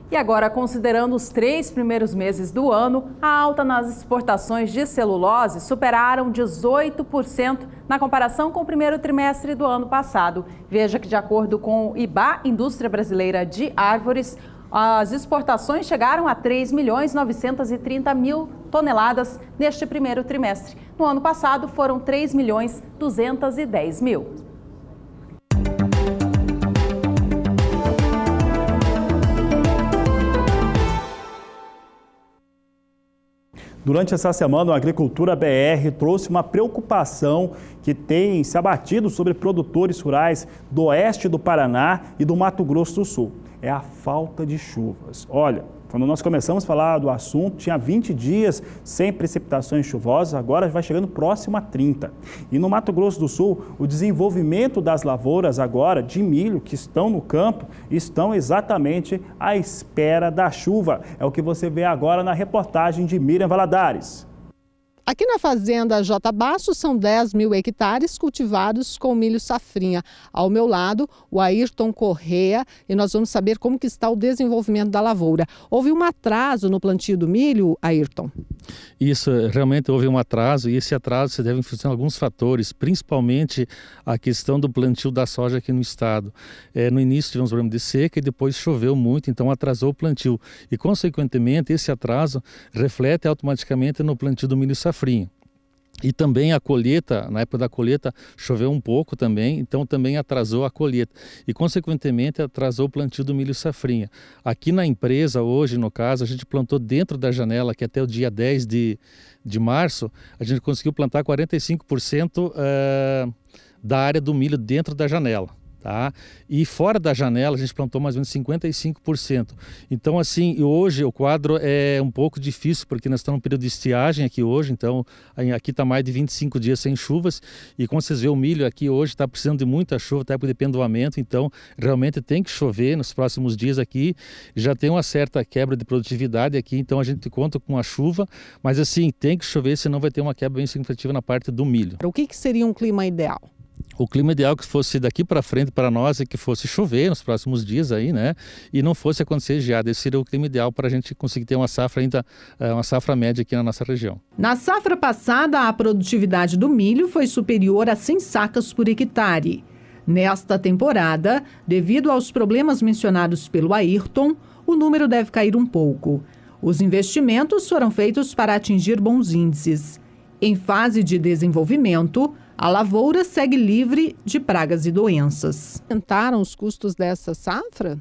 E agora, considerando os 3 primeiros meses do ano, a alta nas exportações de celulose superaram 18% na comparação com o primeiro trimestre do ano passado. Veja que, de acordo com o IBÁ, Indústria Brasileira de Árvores, as exportações chegaram a 3.930.000 toneladas neste primeiro trimestre. No ano passado, foram 3.210.000. Durante essa semana, a Agricultura BR trouxe uma preocupação que tem se abatido sobre produtores rurais do oeste do Paraná e do Mato Grosso do Sul. É a falta de chuvas. Olha, quando nós começamos a falar do assunto, tinha 20 dias sem precipitações chuvosas, agora vai chegando próximo a 30. E no Mato Grosso do Sul, o desenvolvimento das lavouras agora de milho que estão no campo, estão exatamente à espera da chuva. É o que você vê agora na reportagem de Miriam Valadares. Aqui na fazenda J. Basso são 10.000 hectares cultivados com milho safrinha. Ao meu lado, o Ayrton Correa, e nós vamos saber como que está o desenvolvimento da lavoura. Houve um atraso no plantio do milho, Ayrton? Isso, realmente houve um atraso, e esse atraso se deve a alguns fatores, principalmente a questão do plantio da soja aqui no estado. No início tivemos um problema de seca e depois choveu muito, então atrasou o plantio. E, consequentemente, esse atraso reflete automaticamente no plantio do milho safrinha. E também a colheita, na época da colheita choveu um pouco também, então também atrasou a colheita e consequentemente atrasou o plantio do milho safrinha. Aqui na empresa hoje, no caso, a gente plantou dentro da janela, que até o dia 10 de março, a gente conseguiu plantar 45% da área do milho dentro da janela. Tá? E fora da janela a gente plantou mais ou menos 55%. Então assim, hoje o quadro é um pouco difícil porque nós estamos no período de estiagem aqui hoje, então aqui está mais de 25 dias sem chuvas e como vocês veem o milho aqui hoje está precisando de muita chuva, até por pendoamento, então realmente tem que chover nos próximos dias aqui, já tem uma certa quebra de produtividade aqui, então a gente conta com a chuva, mas assim, tem que chover, senão vai ter uma quebra bem significativa na parte do milho. O que seria um clima ideal? O clima ideal que fosse daqui para frente para nós é que fosse chover nos próximos dias aí, né? E não fosse acontecer geada. Esse seria o clima ideal para a gente conseguir ter uma safra ainda, uma safra média aqui na nossa região. Na safra passada, a produtividade do milho foi superior a 100 sacas por hectare. Nesta temporada, devido aos problemas mencionados pelo Ayrton, o número deve cair um pouco. Os investimentos foram feitos para atingir bons índices. Em fase de desenvolvimento, a lavoura segue livre de pragas e doenças. Aumentaram os custos dessa safra?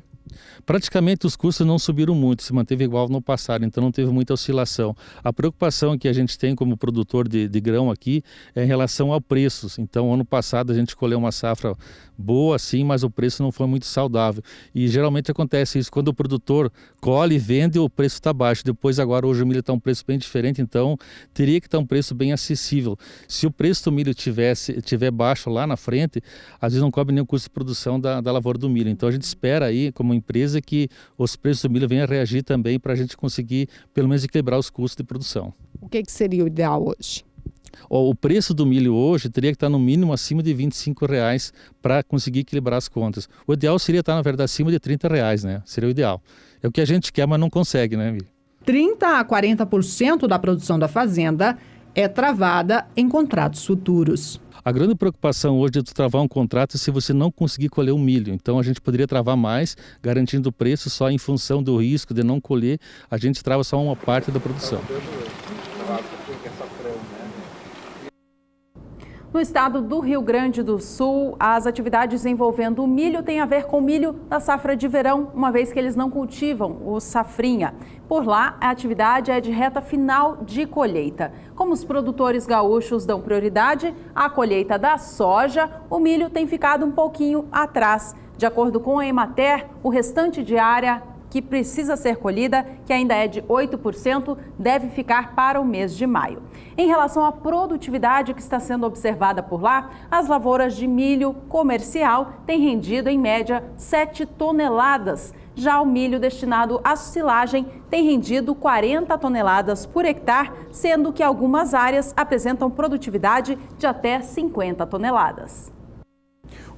Praticamente os custos não subiram muito, se manteve igual no passado, então não teve muita oscilação. A preocupação que a gente tem como produtor de grão aqui é em relação ao preços. Então, ano passado a gente colheu uma safra boa, sim, mas o preço não foi muito saudável. E geralmente acontece isso, quando o produtor colhe e vende, o preço está baixo. Depois, agora, hoje o milho está um preço bem diferente, então teria que estar um preço bem acessível. Se o preço do milho tiver baixo lá na frente, às vezes não cobre nem o custo de produção da lavoura do milho. Então a gente espera aí, como empresa, que os preços do milho venham a reagir também para a gente conseguir, pelo menos, equilibrar os custos de produção. O que seria o ideal hoje? O preço do milho hoje teria que estar no mínimo acima de R$25 para conseguir equilibrar as contas. O ideal seria estar, na verdade, acima de R$30, né? Seria o ideal. É o que a gente quer, mas não consegue, né, Miriam? 30% a 40% da produção da fazenda é travada em contratos futuros. A grande preocupação hoje é de travar um contrato se você não conseguir colher o milho. Então a gente poderia travar mais, garantindo o preço só em função do risco de não colher. A gente trava só uma parte da produção. No estado do Rio Grande do Sul, as atividades envolvendo o milho têm a ver com o milho da safra de verão, uma vez que eles não cultivam o safrinha. Por lá, a atividade é de reta final de colheita. Como os produtores gaúchos dão prioridade à colheita da soja, o milho tem ficado um pouquinho atrás. De acordo com a Emater, o restante de área que precisa ser colhida, que ainda é de 8%, deve ficar para o mês de maio. Em relação à produtividade que está sendo observada por lá, as lavouras de milho comercial têm rendido, em média, 7 toneladas. Já o milho destinado à silagem tem rendido 40 toneladas por hectare, sendo que algumas áreas apresentam produtividade de até 50 toneladas.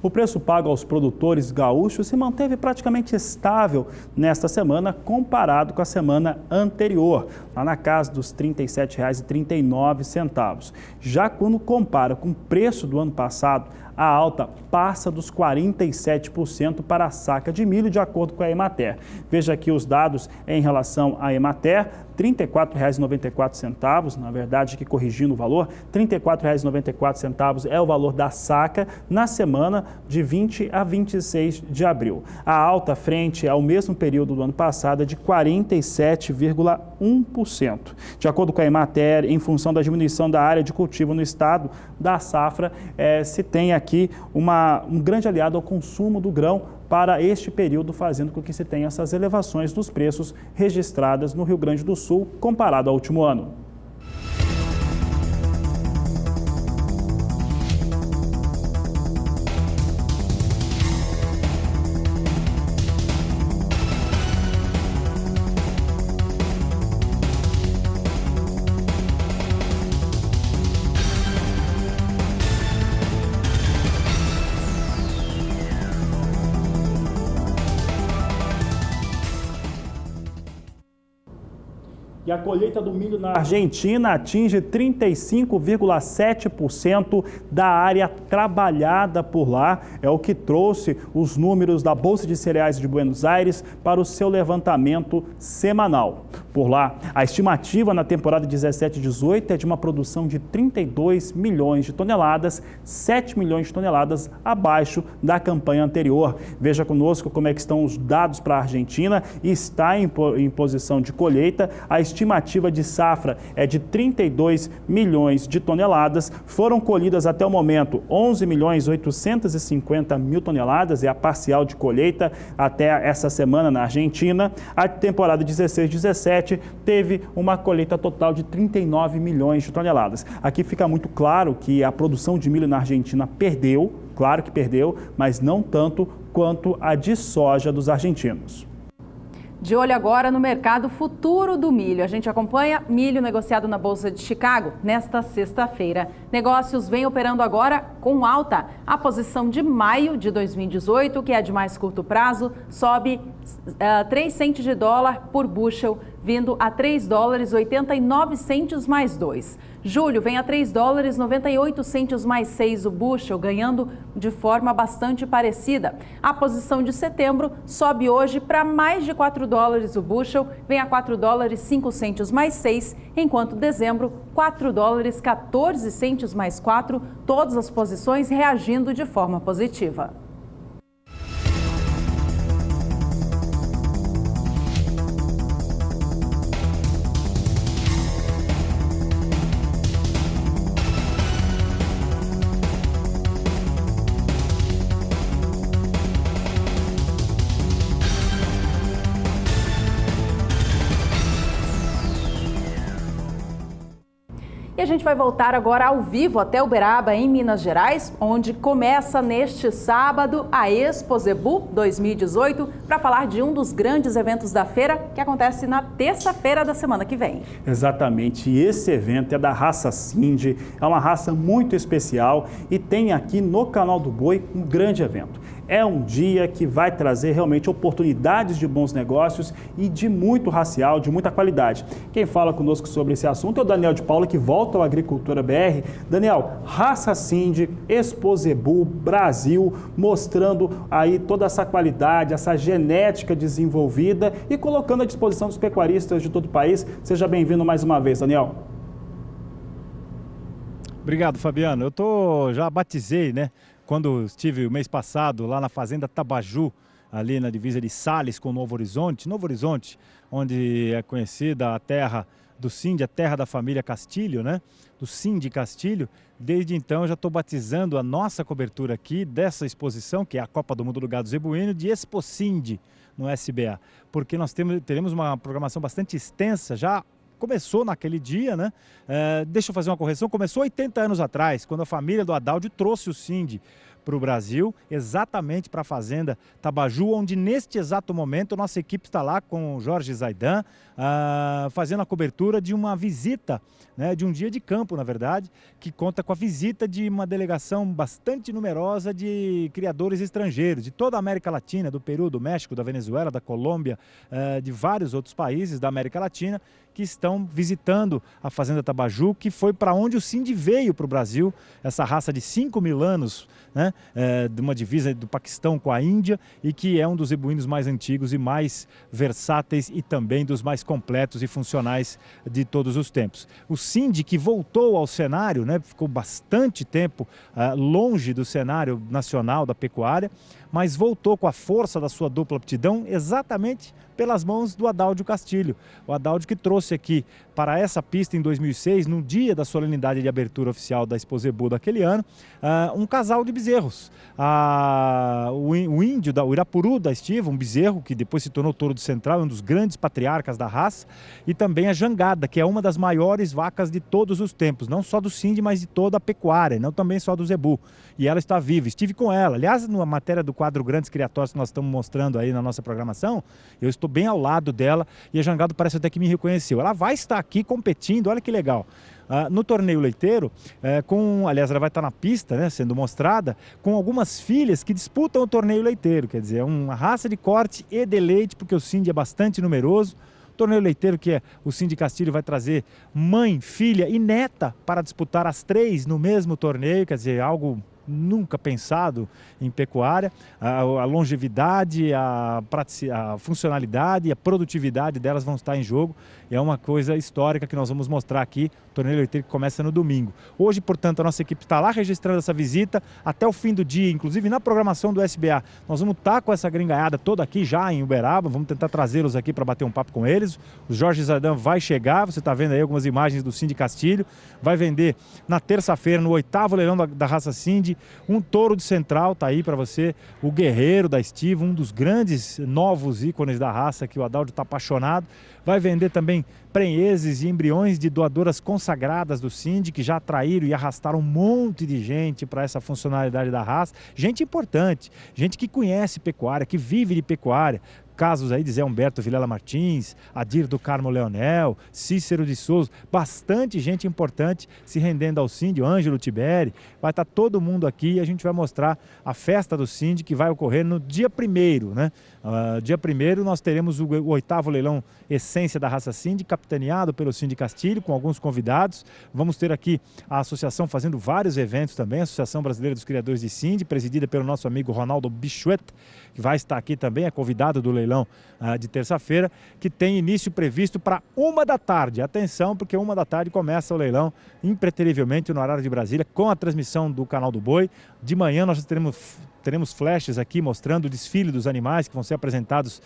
O preço pago aos produtores gaúchos se manteve praticamente estável nesta semana comparado com a semana anterior, lá na casa dos R$ 37,39. Já quando compara com o preço do ano passado, a alta passa dos 47% para a saca de milho, de acordo com a Emater. Veja aqui os dados em relação à Emater, R$ 34,94, na verdade, que corrigindo o valor, R$ 34,94 é o valor da saca na semana de 20 a 26 de abril. A alta frente ao mesmo período do ano passado é de 47,1%. De acordo com a Emater, em função da diminuição da área de cultivo no estado da safra, se tem aqui um grande aliado ao consumo do grão para este período, fazendo com que se tenha essas elevações dos preços registradas no Rio Grande do Sul comparado ao último ano. E a colheita do milho na Argentina atinge 35,7% da área trabalhada por lá. É o que trouxe os números da Bolsa de Cereais de Buenos Aires para o seu levantamento semanal. Por lá, a estimativa na temporada 17-18 é de uma produção de 32 milhões de toneladas, 7 milhões de toneladas abaixo da campanha anterior. Veja conosco como é que estão os dados para a Argentina. Está em posição de colheita. A estimativa estimativa de safra é de 32 milhões de toneladas. Foram colhidas até o momento 11.850.000 toneladas, é a parcial de colheita até essa semana na Argentina. A temporada 16-17 teve uma colheita total de 39 milhões de toneladas. Aqui fica muito claro que a produção de milho na Argentina perdeu, claro que perdeu, mas não tanto quanto a de soja dos argentinos. De olho agora no mercado futuro do milho. A gente acompanha milho negociado na Bolsa de Chicago nesta sexta-feira. Negócios vêm operando agora com alta. A posição de maio de 2018, que é de mais curto prazo, sobe 3 centes de dólar por bushel, vindo a 3 dólares 89 centes mais 2. Julho vem a 3 dólares 98 centes mais 6 o bushel, ganhando de forma bastante parecida. A posição de setembro sobe hoje para mais de 4 dólares o bushel, vem a 4 dólares 5 centes mais 6, enquanto dezembro 4 dólares 14 centes mais 4, todas as posições reagindo de forma positiva. E a gente vai voltar agora ao vivo até Uberaba, em Minas Gerais, onde começa neste sábado a Expo Zebu 2018, para falar de um dos grandes eventos da feira, que acontece na terça-feira da semana que vem. Exatamente, e esse evento é da raça Sindhi, é uma raça muito especial e tem aqui no Canal do Boi um grande evento. É um dia que vai trazer realmente oportunidades de bons negócios e de muito racial, de muita qualidade. Quem fala conosco sobre esse assunto é o Daniel de Paula, que volta ao Agricultura BR. Daniel, raça Sindhi, Expo Zebu, Brasil, mostrando aí toda essa qualidade, essa genética desenvolvida e colocando à disposição dos pecuaristas de todo o país. Seja bem-vindo mais uma vez, Daniel. Obrigado, Fabiano. Já batizei, né? Quando estive o mês passado lá na Fazenda Tabaju, ali na divisa de Sales com Novo Horizonte, onde é conhecida a terra do Sindhi, a terra da família Castilho, né? Do Sindhi Castilho. Desde então eu já estou batizando a nossa cobertura aqui dessa exposição, que é a Copa do Mundo do Gado Zebuíno, de Expo Sindhi no SBA, porque nós teremos uma programação bastante extensa. Já começou naquele dia, né? Deixa eu fazer uma correção. Começou 80 anos atrás, quando a família do Adaldio trouxe o Sindhi para o Brasil, exatamente para a Fazenda Tabaju, onde neste exato momento nossa equipe está lá com o Jorge Zaidan, fazendo a cobertura de uma visita, né, de um dia de campo, na verdade, que conta com a visita de uma delegação bastante numerosa de criadores estrangeiros, de toda a América Latina, do Peru, do México, da Venezuela, da Colômbia, de vários outros países da América Latina, que estão visitando a Fazenda Tabaju, que foi para onde o Sindhi veio para o Brasil, essa raça de 5.000 anos, né, de uma divisa do Paquistão com a Índia, e que é um dos zebuínos mais antigos e mais versáteis e também dos mais completos e funcionais de todos os tempos. O Sindhi, que voltou ao cenário, né, ficou bastante tempo longe do cenário nacional da pecuária, mas voltou com a força da sua dupla aptidão exatamente pelas mãos do Adaldio Castilho. O Adaldio que trouxe aqui para essa pista em 2006, no dia da solenidade de abertura oficial da Expo Zebu daquele ano, um casal de bezerros. O índio, o Irapuru da estiva, um bezerro que depois se tornou touro do Central, um dos grandes patriarcas da raça, e também a jangada, que é uma das maiores vacas de todos os tempos, não só do Sindhi, mas de toda a pecuária, não também só do Zebu. E ela está viva, estive com ela. Aliás, na matéria do quadro Grandes Criatórios que nós estamos mostrando aí na nossa programação, eu estou bem ao lado dela e a jangada parece até que me reconheceu. Ela vai estar aqui competindo, olha que legal. No torneio leiteiro, aliás, ela vai estar na pista, né, sendo mostrada, com algumas filhas que disputam o torneio leiteiro, quer dizer, é uma raça de corte e de leite, porque o Sindhi é bastante numeroso. O torneio leiteiro, que é o Sindhi Castilho, vai trazer mãe, filha e neta para disputar as três no mesmo torneio, quer dizer, algo nunca pensado em pecuária. A longevidade, a funcionalidade e a produtividade delas vão estar em jogo. E é uma coisa histórica que nós vamos mostrar aqui. O torneio leiteiro que começa no domingo. Hoje, portanto, a nossa equipe está lá registrando essa visita até o fim do dia, inclusive na programação do SBA. Nós vamos estar com essa gringaiada toda aqui já em Uberaba, vamos tentar trazê-los aqui para bater um papo com eles. O Jorge Zardan vai chegar, você está vendo aí algumas imagens do Cindy Castilho, vai vender na terça-feira, no 8º leilão da raça Cindy, um touro de central, tá aí para você, o guerreiro da estiva, um dos grandes novos ícones da raça que o Adaldio está apaixonado. Vai vender também prenheses e embriões de doadoras consagradas do Cindy, que já atraíram e arrastaram um monte de gente para essa funcionalidade da raça. Gente importante, gente que conhece pecuária, que vive de pecuária. Casos aí de Zé Humberto Vilela Martins, Adir do Carmo Leonel, Cícero de Souza, bastante gente importante se rendendo ao Cindy, o Ângelo Tiberi. Vai estar todo mundo aqui e a gente vai mostrar a festa do Cindy que vai ocorrer no dia 1º, né? Dia 1º nós teremos o 8º leilão Essência da Raça Cindy, capitaneado pelo Cindy Castilho, com alguns convidados. Vamos ter aqui a associação fazendo vários eventos também, a Associação Brasileira dos Criadores de Cindy, presidida pelo nosso amigo Ronaldo Bichuet, que vai estar aqui também, é convidado do leilão de terça-feira, que tem início previsto para 1 da tarde. Atenção, porque 1 da tarde começa o leilão, impreterivelmente no horário de Brasília, com a transmissão do Canal do Boi. De manhã nós teremos flashes aqui mostrando o desfile dos animais que vão ser apresentados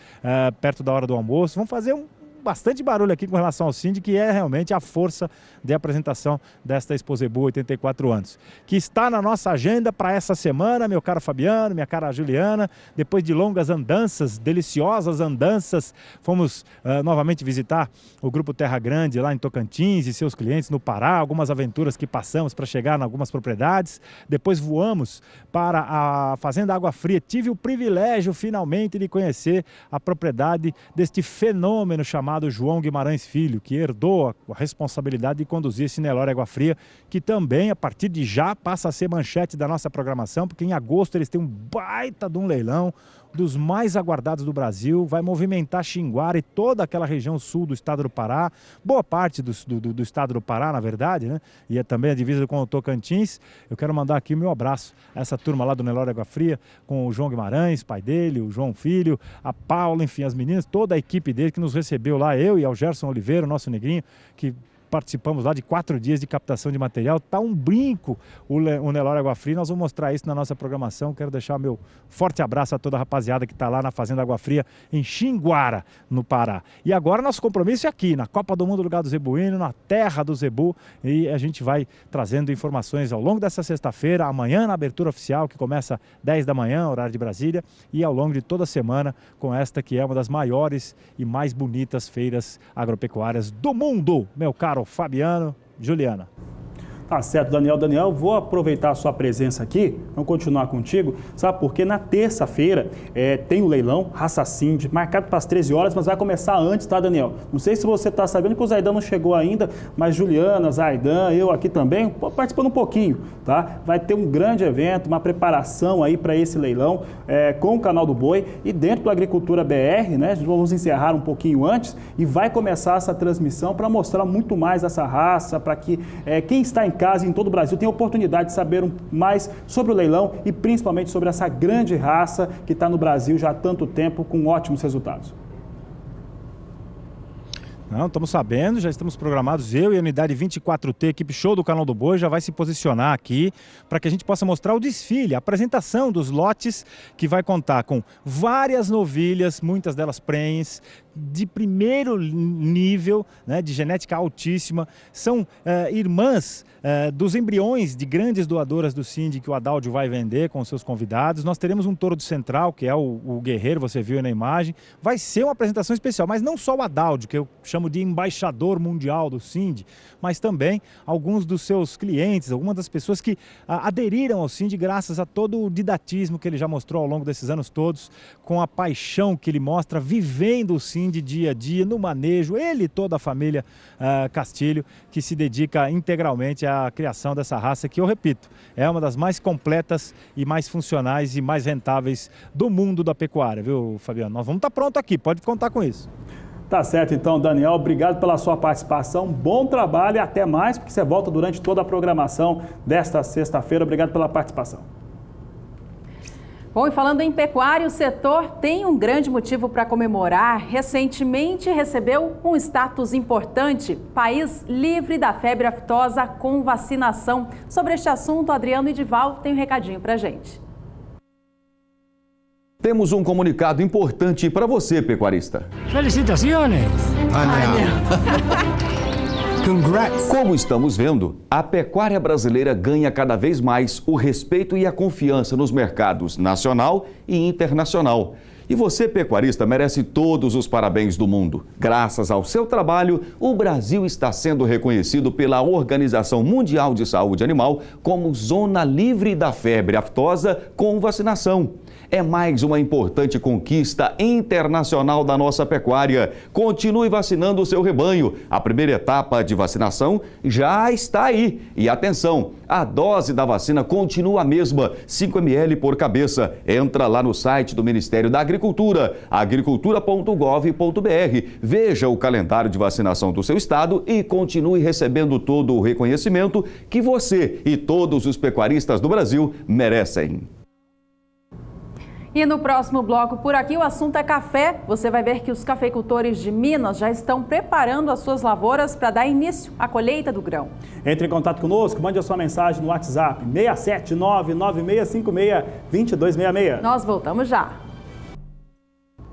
perto da hora do almoço. Vamos fazer bastante barulho aqui com relação ao Cindy, que é realmente a força de apresentação desta Expo Zebu 84 anos, que está na nossa agenda para essa semana, meu caro Fabiano, minha cara Juliana. Depois de longas andanças, deliciosas andanças, fomos novamente visitar o Grupo Terra Grande lá em Tocantins e seus clientes no Pará, algumas aventuras que passamos para chegar em algumas propriedades. Depois voamos para a Fazenda Água Fria. Tive o privilégio finalmente de conhecer a propriedade deste fenômeno chamado João Guimarães Filho, que herdou a responsabilidade de conduzir esse Nelore Água Fria, que também, a partir de já, passa a ser manchete da nossa programação, porque em agosto eles têm um baita de um leilão, dos mais aguardados do Brasil, vai movimentar Xinguara e toda aquela região sul do estado do Pará, boa parte do estado do Pará, na verdade, né? E é também a divisa com o Tocantins. Eu quero mandar aqui o meu abraço a essa turma lá do Nelore Água Fria, com o João Guimarães, pai dele, o João Filho, a Paula, enfim, as meninas, toda a equipe dele que nos recebeu lá, eu e o Gerson Oliveira, o nosso negrinho, que participamos lá de 4 dias de captação de material. Tá um brinco o Nelore Água Fria, nós vamos mostrar isso na nossa programação. Quero deixar meu forte abraço a toda a rapaziada que está lá na Fazenda Água Fria, em Xinguara, no Pará. E agora nosso compromisso é aqui, na Copa do Mundo do Gado Zebuíno, na terra do Zebu, e a gente vai trazendo informações ao longo dessa sexta-feira, amanhã na abertura oficial, que começa 10 da manhã, horário de Brasília, e ao longo de toda a semana, com esta que é uma das maiores e mais bonitas feiras agropecuárias do mundo, meu caro Fabiano, Juliana. Tá certo, Daniel. Daniel, vou aproveitar a sua presença aqui, vamos continuar contigo, sabe? Porque na terça-feira tem o leilão Raça Cindy, marcado para as 13 horas, mas vai começar antes, tá, Daniel? Não sei se você está sabendo que o Zaidan não chegou ainda, mas Juliana, Zaidan, eu aqui também, participando um pouquinho, tá? Vai ter um grande evento, uma preparação aí para esse leilão com o Canal do Boi e dentro do Agricultura BR, né? Vamos encerrar um pouquinho antes e vai começar essa transmissão para mostrar muito mais essa raça, para que quem está em casa em todo o Brasil tem a oportunidade de saber mais sobre o leilão e principalmente sobre essa grande raça que está no Brasil já há tanto tempo com ótimos resultados. Não, estamos sabendo, já estamos programados, eu e a unidade 24T, equipe show do Canal do Boi, já vai se posicionar aqui para que a gente possa mostrar o desfile, a apresentação dos lotes, que vai contar com várias novilhas, muitas delas prenhes, de primeiro nível, né, de genética altíssima. São irmãs dos embriões de grandes doadoras do Cindy que o Adaldio vai vender com os seus convidados. Nós teremos um touro do Central, que é o guerreiro, você viu aí na imagem. Vai ser uma apresentação especial, mas não só o Adaldio, que eu chamo de embaixador mundial do Cindy, mas também alguns dos seus clientes, algumas das pessoas que aderiram ao Cindy graças a todo o didatismo que ele já mostrou ao longo desses anos todos, com a paixão que ele mostra vivendo o Cindy de dia a dia, no manejo, ele e toda a família Castilho, que se dedica integralmente à criação dessa raça, que eu repito, é uma das mais completas e mais funcionais e mais rentáveis do mundo da pecuária, viu, Fabiano? Nós vamos estar prontos aqui, pode contar com isso. Tá certo, então, Daniel, obrigado pela sua participação, bom trabalho e até mais, porque você volta durante toda a programação desta sexta-feira. Obrigado pela participação. Bom, e falando em pecuária, o setor tem um grande motivo para comemorar. Recentemente recebeu um status importante, país livre da febre aftosa com vacinação. Sobre este assunto, Adriano Edival tem um recadinho para a gente. Temos um comunicado importante para você, pecuarista. Felicitações! Congrats! Como estamos vendo, a pecuária brasileira ganha cada vez mais o respeito e a confiança nos mercados nacional e internacional. E você, pecuarista, merece todos os parabéns do mundo. Graças ao seu trabalho, o Brasil está sendo reconhecido pela Organização Mundial de Saúde Animal como zona livre da febre aftosa com vacinação. É mais uma importante conquista internacional da nossa pecuária. Continue vacinando o seu rebanho. A primeira etapa de vacinação já está aí. E atenção, a dose da vacina continua a mesma, 5 ml por cabeça. Entra lá no site do Ministério da Agricultura, agricultura.gov.br. Veja o calendário de vacinação do seu estado e continue recebendo todo o reconhecimento que você e todos os pecuaristas do Brasil merecem. E no próximo bloco, por aqui, o assunto é café. Você vai ver que os cafeicultores de Minas já estão preparando as suas lavouras para dar início à colheita do grão. Entre em contato conosco, mande a sua mensagem no WhatsApp 67996562266. Nós voltamos já.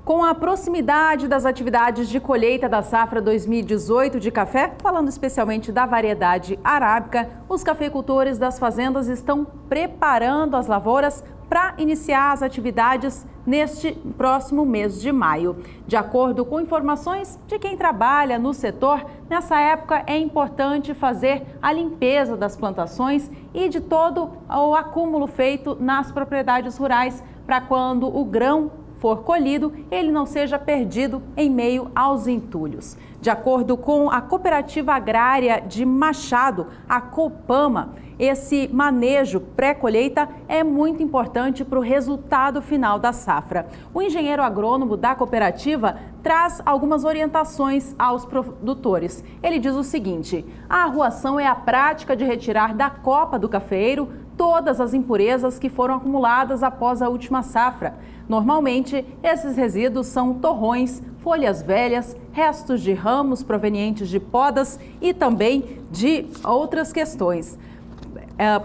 Com a proximidade das atividades de colheita da safra 2018 de café, falando especialmente da variedade arábica, os cafeicultores das fazendas estão preparando as lavouras para iniciar as atividades neste próximo mês de maio. De acordo com informações de quem trabalha no setor, nessa época é importante fazer a limpeza das plantações e de todo o acúmulo feito nas propriedades rurais, para quando o grão for colhido, ele não seja perdido em meio aos entulhos. De acordo com a Cooperativa Agrária de Machado, a Copama, esse manejo pré-colheita é muito importante para o resultado final da safra. O engenheiro agrônomo da cooperativa traz algumas orientações aos produtores. Ele diz o seguinte: a arruação é a prática de retirar da copa do cafeeiro todas as impurezas que foram acumuladas após a última safra. Normalmente, esses resíduos são torrões, folhas velhas, restos de ramos provenientes de podas e também de outras questões.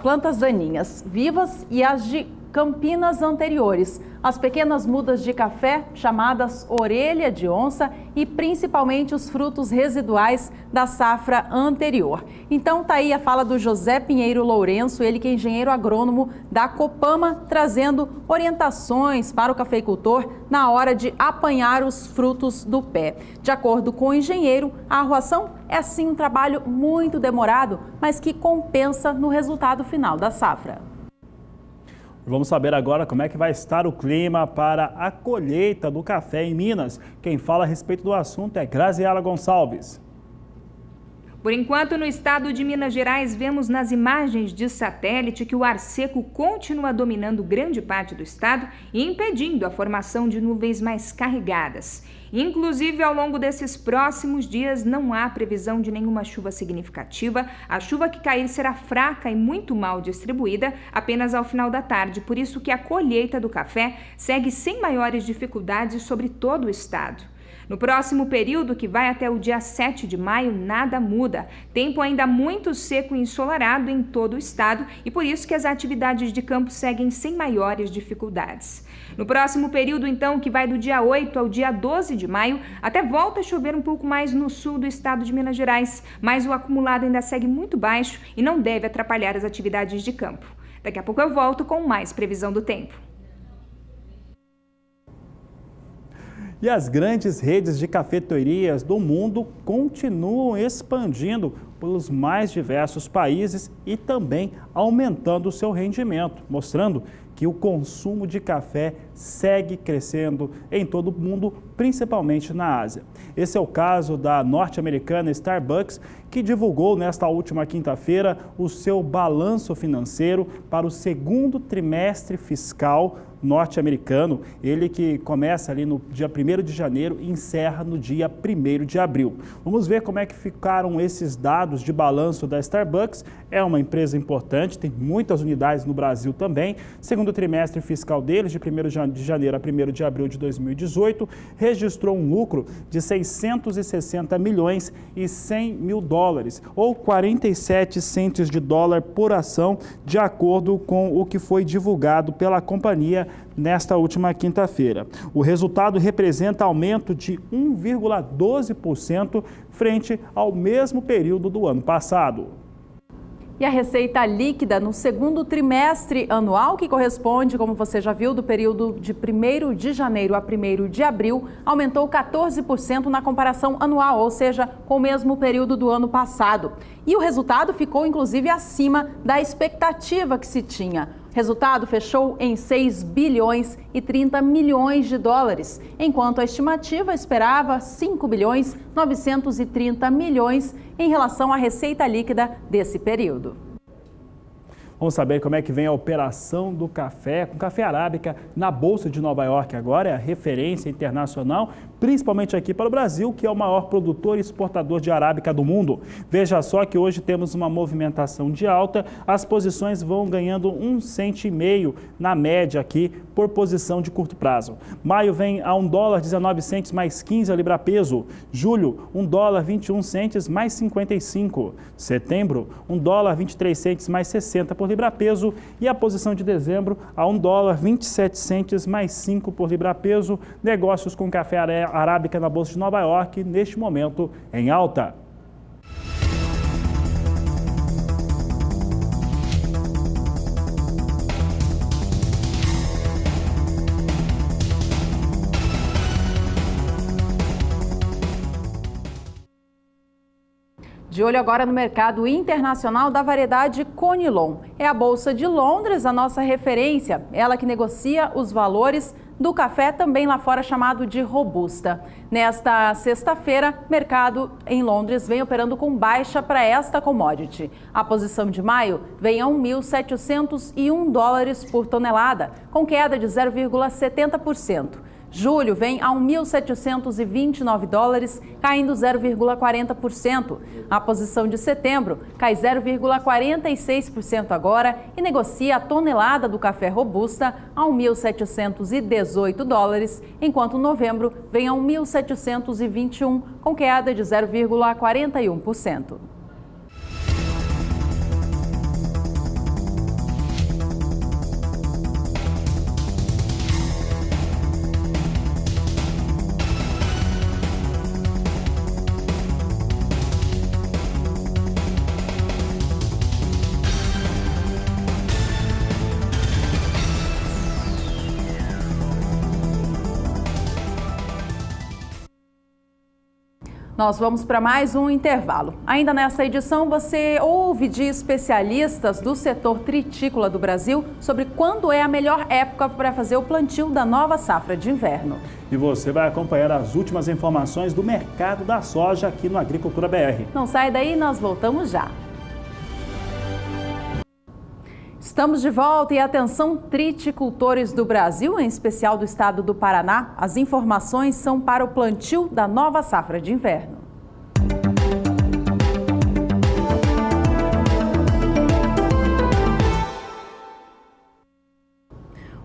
Plantas daninhas vivas e as de campinas anteriores, as pequenas mudas de café, chamadas orelha de onça, e principalmente os frutos residuais da safra anterior. Então tá aí a fala do José Pinheiro Lourenço, ele que é engenheiro agrônomo da Copama, trazendo orientações para o cafeicultor na hora de apanhar os frutos do pé. De acordo com o engenheiro, a arruação é sim um trabalho muito demorado, mas que compensa no resultado final da safra. Vamos saber agora como é que vai estar o clima para a colheita do café em Minas. Quem fala a respeito do assunto é Graziela Gonçalves. Por enquanto, no estado de Minas Gerais, vemos nas imagens de satélite que o ar seco continua dominando grande parte do estado e impedindo a formação de nuvens mais carregadas. Inclusive, ao longo desses próximos dias, não há previsão de nenhuma chuva significativa. A chuva que cair será fraca e muito mal distribuída apenas ao final da tarde. Por isso que a colheita do café segue sem maiores dificuldades sobre todo o estado. No próximo período, que vai até o dia 7 de maio, nada muda. Tempo ainda muito seco e ensolarado em todo o estado e por isso que as atividades de campo seguem sem maiores dificuldades. No próximo período, então, que vai do dia 8 ao dia 12 de maio, até volta a chover um pouco mais no sul do estado de Minas Gerais, mas o acumulado ainda segue muito baixo e não deve atrapalhar as atividades de campo. Daqui a pouco eu volto com mais previsão do tempo. E as grandes redes de cafeterias do mundo continuam expandindo pelos mais diversos países e também aumentando o seu rendimento, mostrando que o consumo de café segue crescendo em todo o mundo, principalmente na Ásia. Esse é o caso da norte-americana Starbucks, que divulgou nesta última quinta-feira o seu balanço financeiro para o segundo trimestre fiscal norte-americano, ele que começa ali no dia 1º de janeiro e encerra no dia 1º de abril. Vamos ver como é que ficaram esses dados de balanço da Starbucks. É uma empresa importante, tem muitas unidades no Brasil também. Segundo trimestre fiscal deles, de 1º de janeiro a 1º de abril de 2018, registrou um lucro de 660 milhões e 100 mil dólares, ou 47 centos de dólar por ação, de acordo com o que foi divulgado pela companhia nesta última quinta-feira. O resultado representa aumento de 1,12% frente ao mesmo período do ano passado. E a receita líquida no segundo trimestre anual, que corresponde, como você já viu, do período de 1º de janeiro a 1º de abril, aumentou 14% na comparação anual, ou seja, com o mesmo período do ano passado. E o resultado ficou, inclusive, acima da expectativa que se tinha. O resultado fechou em 6 bilhões e 30 milhões de dólares, enquanto a estimativa esperava 5 bilhões 930 milhões em relação à receita líquida desse período. Vamos saber como é que vem a operação do café, com café arábica na Bolsa de Nova York. Agora é a referência internacional, principalmente aqui para o Brasil, que é o maior produtor e exportador de arábica do mundo. Veja só que hoje temos uma movimentação de alta, as posições vão ganhando 1,5 centavos na média aqui por posição de curto prazo. Maio vem a $1,19 mais 15 a libra peso. Julho, $1,21 mais 55. Setembro, $1,23 mais 60 por libra peso, e a posição de dezembro a $1,27 mais 5 por libra peso. Negócios com café arábica na Bolsa de Nova York, neste momento em alta. De olho agora no mercado internacional da variedade Conilon. É a Bolsa de Londres a nossa referência, ela que negocia os valores do café também lá fora chamado de Robusta. Nesta sexta-feira, mercado em Londres vem operando com baixa para esta commodity. A posição de maio vem a 1.701 dólares por tonelada, com queda de 0,70%. Julho vem a 1.729 dólares, caindo 0,40%. A posição de setembro cai 0,46% agora e negocia a tonelada do café Robusta a 1.718 dólares, enquanto novembro vem a 1.721, com queda de 0,41%. Nós vamos para mais um intervalo. Ainda nessa edição, você ouve de especialistas do setor tritícola do Brasil sobre quando é a melhor época para fazer o plantio da nova safra de inverno. E você vai acompanhar as últimas informações do mercado da soja aqui no Agricultura BR. Não sai daí, nós voltamos já. Estamos de volta e atenção triticultores do Brasil, em especial do estado do Paraná. As informações são para o plantio da nova safra de inverno.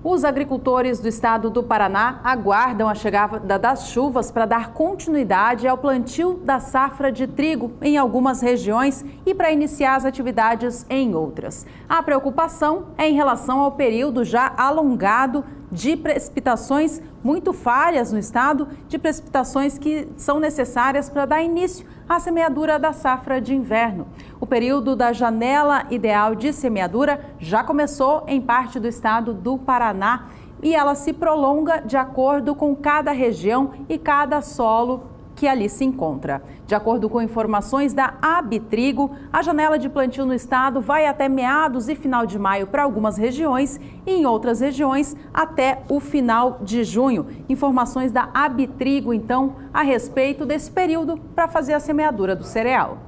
Os agricultores do estado do Paraná aguardam a chegada das chuvas para dar continuidade ao plantio da safra de trigo em algumas regiões e para iniciar as atividades em outras. A preocupação é em relação ao período já alongado de precipitações muito falhas no estado, de precipitações que são necessárias para dar início à semeadura da safra de inverno. O período da janela ideal de semeadura já começou em parte do estado do Paraná e ela se prolonga de acordo com cada região e cada solo que ali se encontra. De acordo com informações da Abitrigo, a janela de plantio no estado vai até meados e final de maio para algumas regiões e em outras regiões até o final de junho. Informações da Abitrigo, então, a respeito desse período para fazer a semeadura do cereal.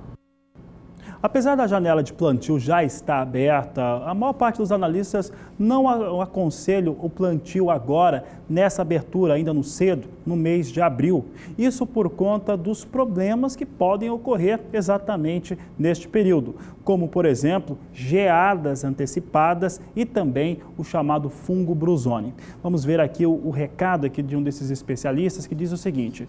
Apesar da janela de plantio já estar aberta, a maior parte dos analistas não aconselham o plantio agora, nessa abertura ainda no cedo, no mês de abril. Isso por conta dos problemas que podem ocorrer exatamente neste período, como, por exemplo, geadas antecipadas e também o chamado fungo Bruzone. Vamos ver aqui o recado aqui de um desses especialistas que diz o seguinte: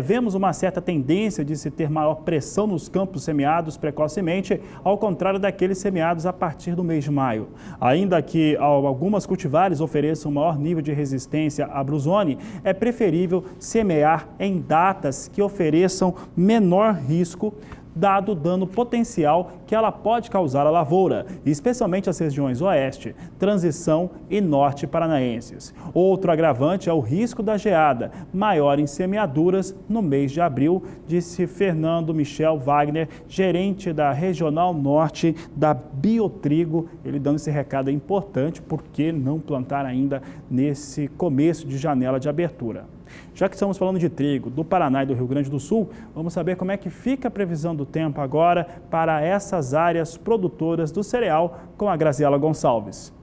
vemos uma certa tendência de se ter maior pressão nos campos semeados precocemente, ao contrário daqueles semeados a partir do mês de maio. Ainda que algumas cultivares ofereçam maior nível de resistência à Bruzone, é preferível semear em datas que ofereçam menor risco, dado o dano potencial que ela pode causar à lavoura, especialmente as regiões oeste, transição e norte paranaenses. Outro agravante é o risco da geada, maior em semeaduras no mês de abril, disse Fernando Michel Wagner, gerente da Regional Norte da Biotrigo. Ele dando esse recado importante, porque não plantar ainda nesse começo de janela de abertura. Já que estamos falando de trigo, do Paraná e do Rio Grande do Sul, vamos saber como é que fica a previsão do tempo agora para essas áreas produtoras do cereal com a Graziela Gonçalves.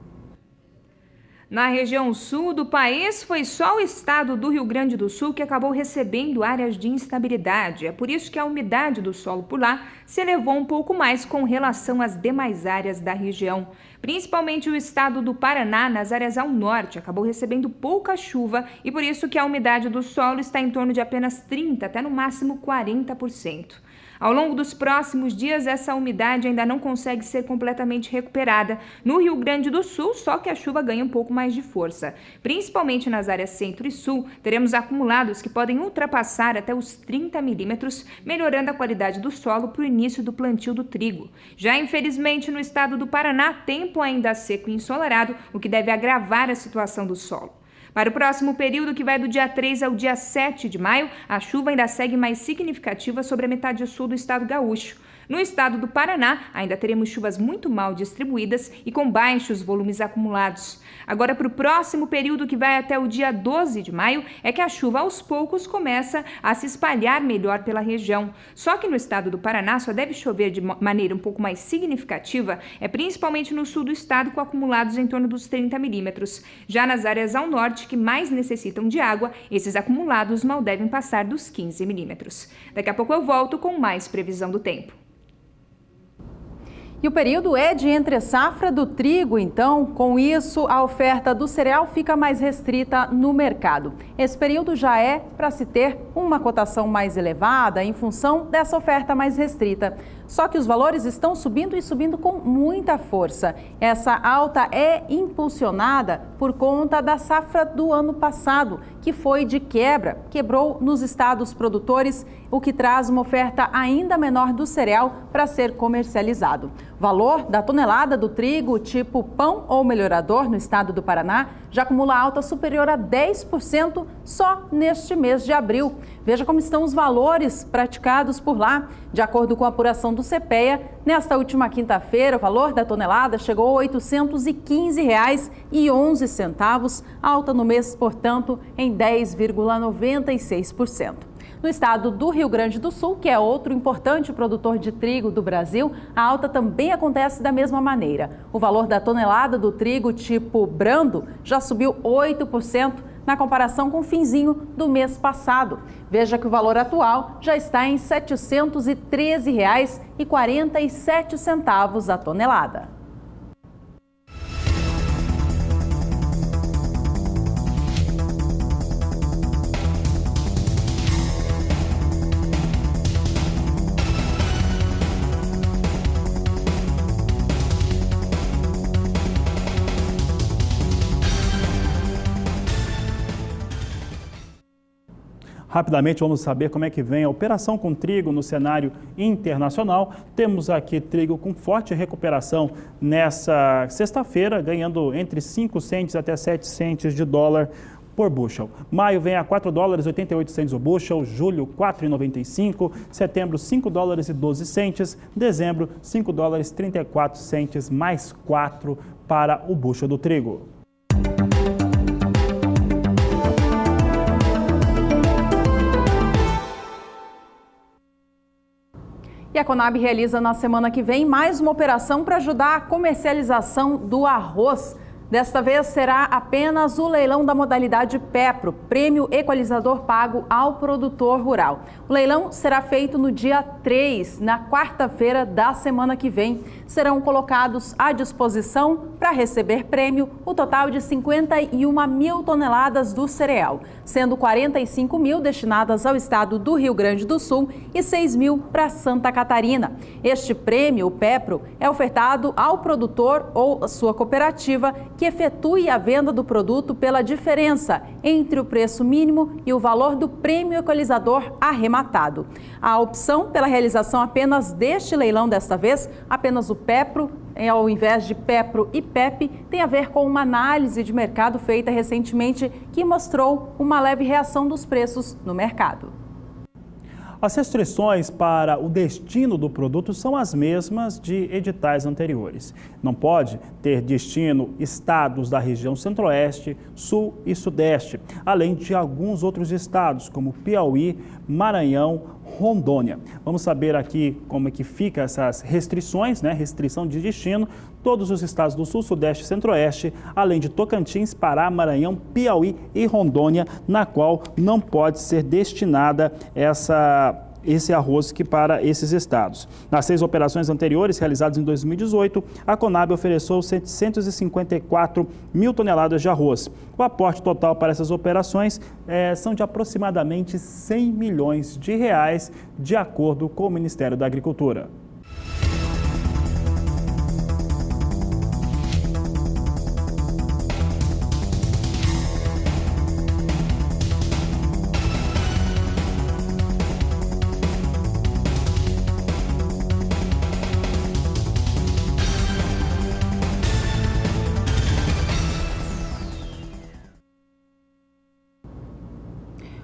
Na região sul do país, foi só o estado do Rio Grande do Sul que acabou recebendo áreas de instabilidade. É por isso que a umidade do solo por lá se elevou um pouco mais com relação às demais áreas da região. Principalmente o estado do Paraná, nas áreas ao norte, acabou recebendo pouca chuva e por isso que a umidade do solo está em torno de apenas 30%, até no máximo 40%. Ao longo dos próximos dias, essa umidade ainda não consegue ser completamente recuperada. No Rio Grande do Sul, só que a chuva ganha um pouco mais de força. Principalmente nas áreas centro e sul, teremos acumulados que podem ultrapassar até os 30 milímetros, melhorando a qualidade do solo para o início do plantio do trigo. Já, infelizmente, no estado do Paraná, tempo ainda seco e ensolarado, o que deve agravar a situação do solo. Para o próximo período, que vai do dia 3 ao dia 7 de maio, a chuva ainda segue mais significativa sobre a metade sul do estado gaúcho. No estado do Paraná, ainda teremos chuvas muito mal distribuídas e com baixos volumes acumulados. Agora, para o próximo período, que vai até o dia 12 de maio, é que a chuva aos poucos começa a se espalhar melhor pela região. Só que no estado do Paraná só deve chover de maneira um pouco mais significativa, principalmente no sul do estado, com acumulados em torno dos 30 milímetros. Já nas áreas ao norte, que mais necessitam de água, esses acumulados mal devem passar dos 15 milímetros. Daqui a pouco eu volto com mais previsão do tempo. E o período é de entre-safra do trigo, então, com isso, a oferta do cereal fica mais restrita no mercado. Esse período já é para se ter uma cotação mais elevada em função dessa oferta mais restrita. Só que os valores estão subindo e subindo com muita força. Essa alta é impulsionada por conta da safra do ano passado, que foi de quebra, quebrou nos estados produtores, o que traz uma oferta ainda menor do cereal para ser comercializado. O valor da tonelada do trigo tipo pão ou melhorador no estado do Paraná já acumula alta superior a 10% só neste mês de abril. Veja como estão os valores praticados por lá. De acordo com a apuração do CPEA, nesta última quinta-feira, o valor da tonelada chegou a R$ 815,11, alta no mês, portanto, em 10,96%. No estado do Rio Grande do Sul, que é outro importante produtor de trigo do Brasil, a alta também acontece da mesma maneira. O valor da tonelada do trigo tipo brando já subiu 8% na comparação com o finzinho do mês passado. Veja que o valor atual já está em R$ 713,47 a tonelada. Rapidamente vamos saber como é que vem a operação com trigo no cenário internacional. Temos aqui trigo com forte recuperação nessa sexta-feira, ganhando entre 5 centes até 7 centes de dólar por bushel. Maio vem a $4,88 o bushel, julho $4,95, setembro $5,12, dezembro $5,34 mais 4 para o bushel do trigo. E a Conab realiza na semana que vem mais uma operação para ajudar a comercialização do arroz. Desta vez será apenas o leilão da modalidade PEPRO, Prêmio Equalizador Pago ao Produtor Rural. O leilão será feito no dia 3, na quarta-feira da semana que vem. Serão colocados à disposição para receber prêmio o total de 51 mil toneladas do cereal, sendo 45 mil destinadas ao estado do Rio Grande do Sul e 6 mil para Santa Catarina. Este prêmio, o PEPRO, é ofertado ao produtor ou a sua cooperativa que efetue a venda do produto pela diferença entre o preço mínimo e o valor do prêmio equalizador arrematado. A opção pela realização apenas deste leilão desta vez, apenas o PEPRO, ao invés de PEPRO e PEP, tem a ver com uma análise de mercado feita recentemente que mostrou uma leve reação dos preços no mercado. As restrições para o destino do produto são as mesmas de editais anteriores. Não pode ter destino estados da região Centro-Oeste, Sul e Sudeste, além de alguns outros estados, como Piauí, Maranhão, Rondônia. Vamos saber aqui como é que fica essas restrições, né? Restrição de destino, todos os estados do Sul, Sudeste e Centro-Oeste, além de Tocantins, Pará, Maranhão, Piauí e Rondônia, na qual não pode ser destinada esse arroz para esses estados. Nas 6 operações anteriores, realizadas em 2018, a Conab ofereceu 754 mil toneladas de arroz. O aporte total para essas operações são de aproximadamente 100 milhões de reais, de acordo com o Ministério da Agricultura.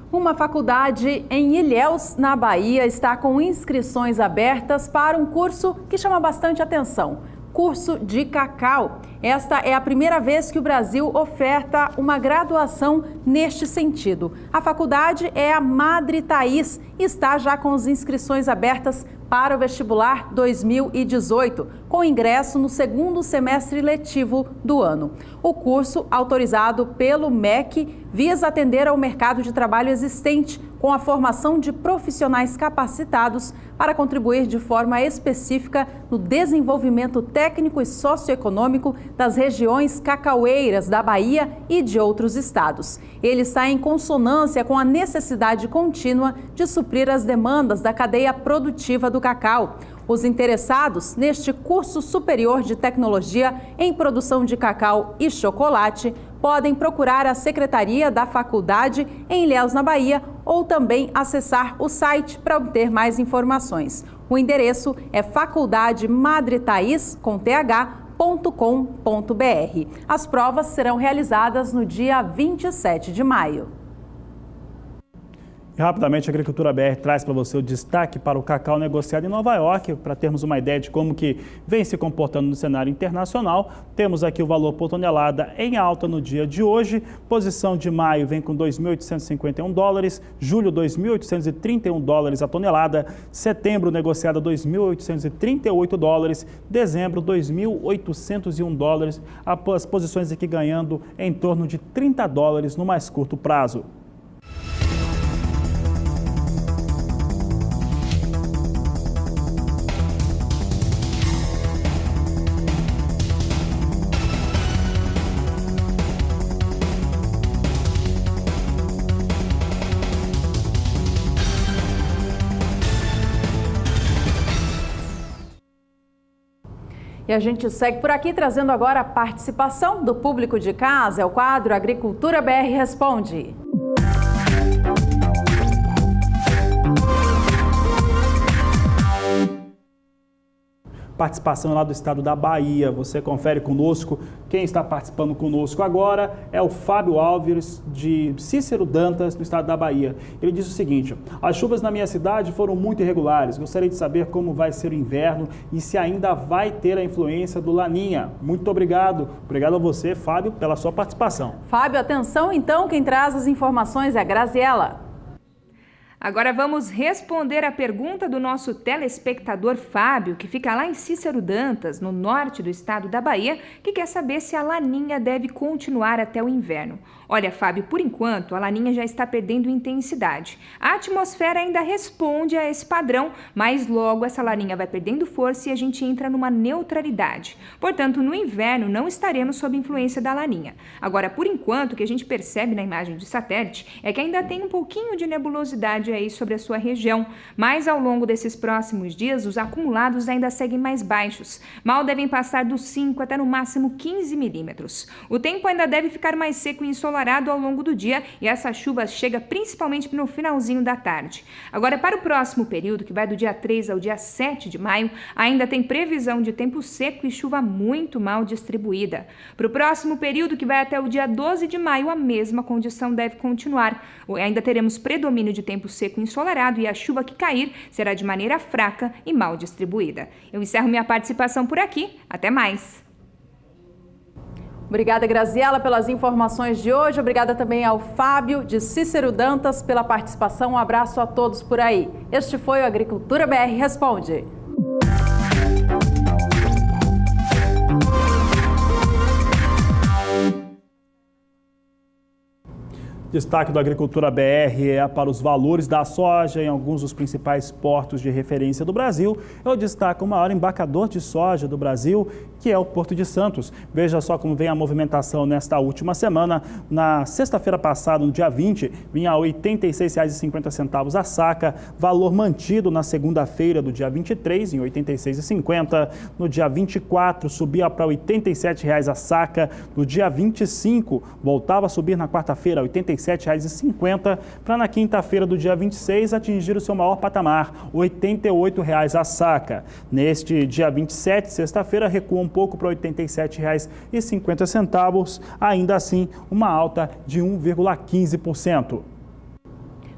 Uma faculdade em Ilhéus, na Bahia, está com inscrições abertas para um curso que chama bastante atenção. Curso de cacau. Esta é a primeira vez que o Brasil oferta uma graduação neste sentido. A faculdade é a Madre Thaís e está já com as inscrições abertas para o vestibular 2018, com ingresso no segundo semestre letivo do ano. O curso, autorizado pelo MEC, visa atender ao mercado de trabalho existente, com a formação de profissionais capacitados para contribuir de forma específica no desenvolvimento técnico e socioeconômico das regiões cacaueiras da Bahia e de outros estados. Ele está em consonância com a necessidade contínua de suprir as demandas da cadeia produtiva do cacau. Os interessados neste curso superior de tecnologia em produção de cacau e chocolate podem procurar a secretaria da faculdade em Ilhéus, na Bahia, ou também acessar o site para obter mais informações. O endereço é faculdademadretaiz.com.br. As provas serão realizadas no dia 27 de maio. E rapidamente, a Agricultura BR traz para você o destaque para o cacau negociado em Nova York, para termos uma ideia de como que vem se comportando no cenário internacional. Temos aqui o valor por tonelada em alta no dia de hoje. Posição de maio vem com 2.851 dólares, julho 2.831 dólares a tonelada, setembro negociada 2.838 dólares, dezembro 2.801 dólares, as posições aqui ganhando em torno de 30 dólares no mais curto prazo. E a gente segue por aqui trazendo agora a participação do público de casa. É o quadro Agricultura BR Responde. Participação lá do estado da Bahia. Você confere conosco. Quem está participando conosco agora é o Fábio Alves, de Cícero Dantas, no estado da Bahia. Ele diz o seguinte: as chuvas na minha cidade foram muito irregulares. Gostaria de saber como vai ser o inverno e se ainda vai ter a influência do Laninha. Muito obrigado. Obrigado a você, Fábio, pela sua participação. Fábio, atenção então, quem traz as informações é a Graziela. Agora vamos responder a pergunta do nosso telespectador Fábio, que fica lá em Cícero Dantas, no norte do estado da Bahia, que quer saber se a laninha deve continuar até o inverno. Olha, Fábio, por enquanto, a laninha já está perdendo intensidade. A atmosfera ainda responde a esse padrão, mas logo essa laninha vai perdendo força e a gente entra numa neutralidade. Portanto, no inverno não estaremos sob influência da laninha. Agora, por enquanto, o que a gente percebe na imagem de satélite é que ainda tem um pouquinho de nebulosidade aí sobre a sua região, mas ao longo desses próximos dias, os acumulados ainda seguem mais baixos. Mal devem passar dos 5 até no máximo 15 milímetros. O tempo ainda deve ficar mais seco e ensolarado ao longo do dia e essa chuva chega principalmente no finalzinho da tarde. Agora, para o próximo período, que vai do dia 3 ao dia 7 de maio, ainda tem previsão de tempo seco e chuva muito mal distribuída. Para o próximo período, que vai até o dia 12 de maio, a mesma condição deve continuar. Ainda teremos predomínio de tempo seco e ensolarado e a chuva que cair será de maneira fraca e mal distribuída. Eu encerro minha participação por aqui. Até mais! Obrigada, Graziela, pelas informações de hoje. Obrigada também ao Fábio, de Cícero Dantas, pela participação. Um abraço a todos por aí. Este foi o Agricultura BR Responde. Destaque do Agricultura BR é para os valores da soja em alguns dos principais portos de referência do Brasil. Eu destaco o maior embarcador de soja do Brasil, que é o Porto de Santos. Veja só como vem a movimentação nesta última semana. Na sexta-feira passada, no dia 20, vinha a R$ 86,50 a saca, valor mantido na segunda-feira do dia 23, em R$ 86,50. No dia 24, subia para R$ 87,00 a saca. No dia 25, voltava a subir na quarta-feira, R$ 87,50, para na quinta-feira do dia 26 atingir o seu maior patamar, R$ 88,00 a saca. Neste dia 27, sexta-feira, recua um pouco para R$ 87,50, ainda assim uma alta de 1,15%.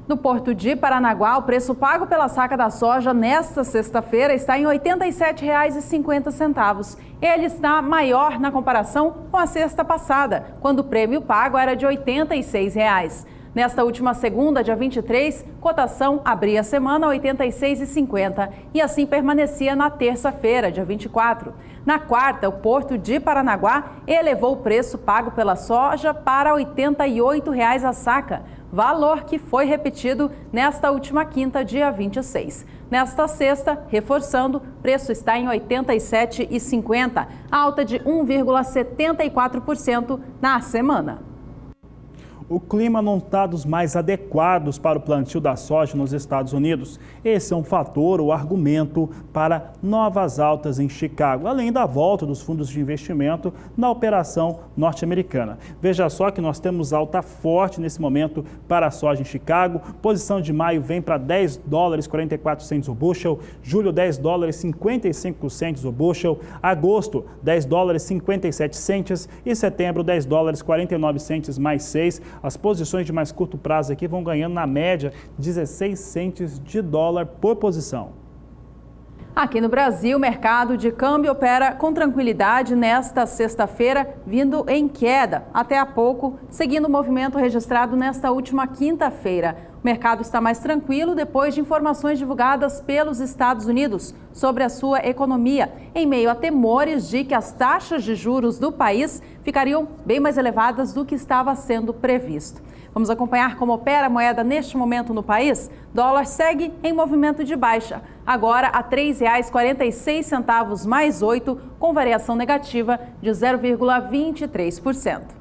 No Porto de Paranaguá, o preço pago pela saca da soja nesta sexta-feira está em R$ 87,50. Ele está maior na comparação com a sexta passada, quando o prêmio pago era de R$ 86,00. Nesta última segunda, dia 23, cotação abria a semana a R$ 86,50 e assim permanecia na terça-feira, dia 24. Na quarta, o Porto de Paranaguá elevou o preço pago pela soja para R$ 88,00 a saca, valor que foi repetido nesta última quinta, dia 26. Nesta sexta, reforçando, o preço está em R$ 87,50, alta de 1,74% na semana. O clima não está dos mais adequados para o plantio da soja nos Estados Unidos. Esse é um fator ou argumento para novas altas em Chicago, além da volta dos fundos de investimento na operação norte-americana. Veja só que nós temos alta forte nesse momento para a soja em Chicago. Posição de maio vem para $10,44 o bushel, julho $10,55 o bushel, agosto $10,57 e setembro $10,49 mais 6. As posições de mais curto prazo aqui vão ganhando, na média, 16 centes de dólar por posição. Aqui no Brasil, o mercado de câmbio opera com tranquilidade nesta sexta-feira, vindo em queda até há pouco, seguindo o movimento registrado nesta última quinta-feira. O mercado está mais tranquilo depois de informações divulgadas pelos Estados Unidos sobre a sua economia, em meio a temores de que as taxas de juros do país ficariam bem mais elevadas do que estava sendo previsto. Vamos acompanhar como opera a moeda neste momento no país? Dólar segue em movimento de baixa, agora a R$ 3,46 mais 8, com variação negativa de 0,23%.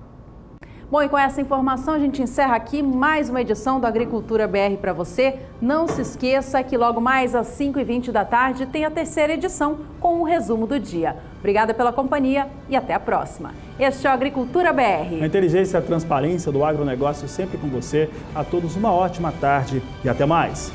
Bom, e com essa informação a gente encerra aqui mais uma edição do Agricultura BR para você. Não se esqueça que logo mais às 5h20 da tarde tem a terceira edição com o resumo do dia. Obrigada pela companhia e até a próxima. Este é o Agricultura BR. A inteligência e a transparência do agronegócio sempre com você. A todos uma ótima tarde e até mais.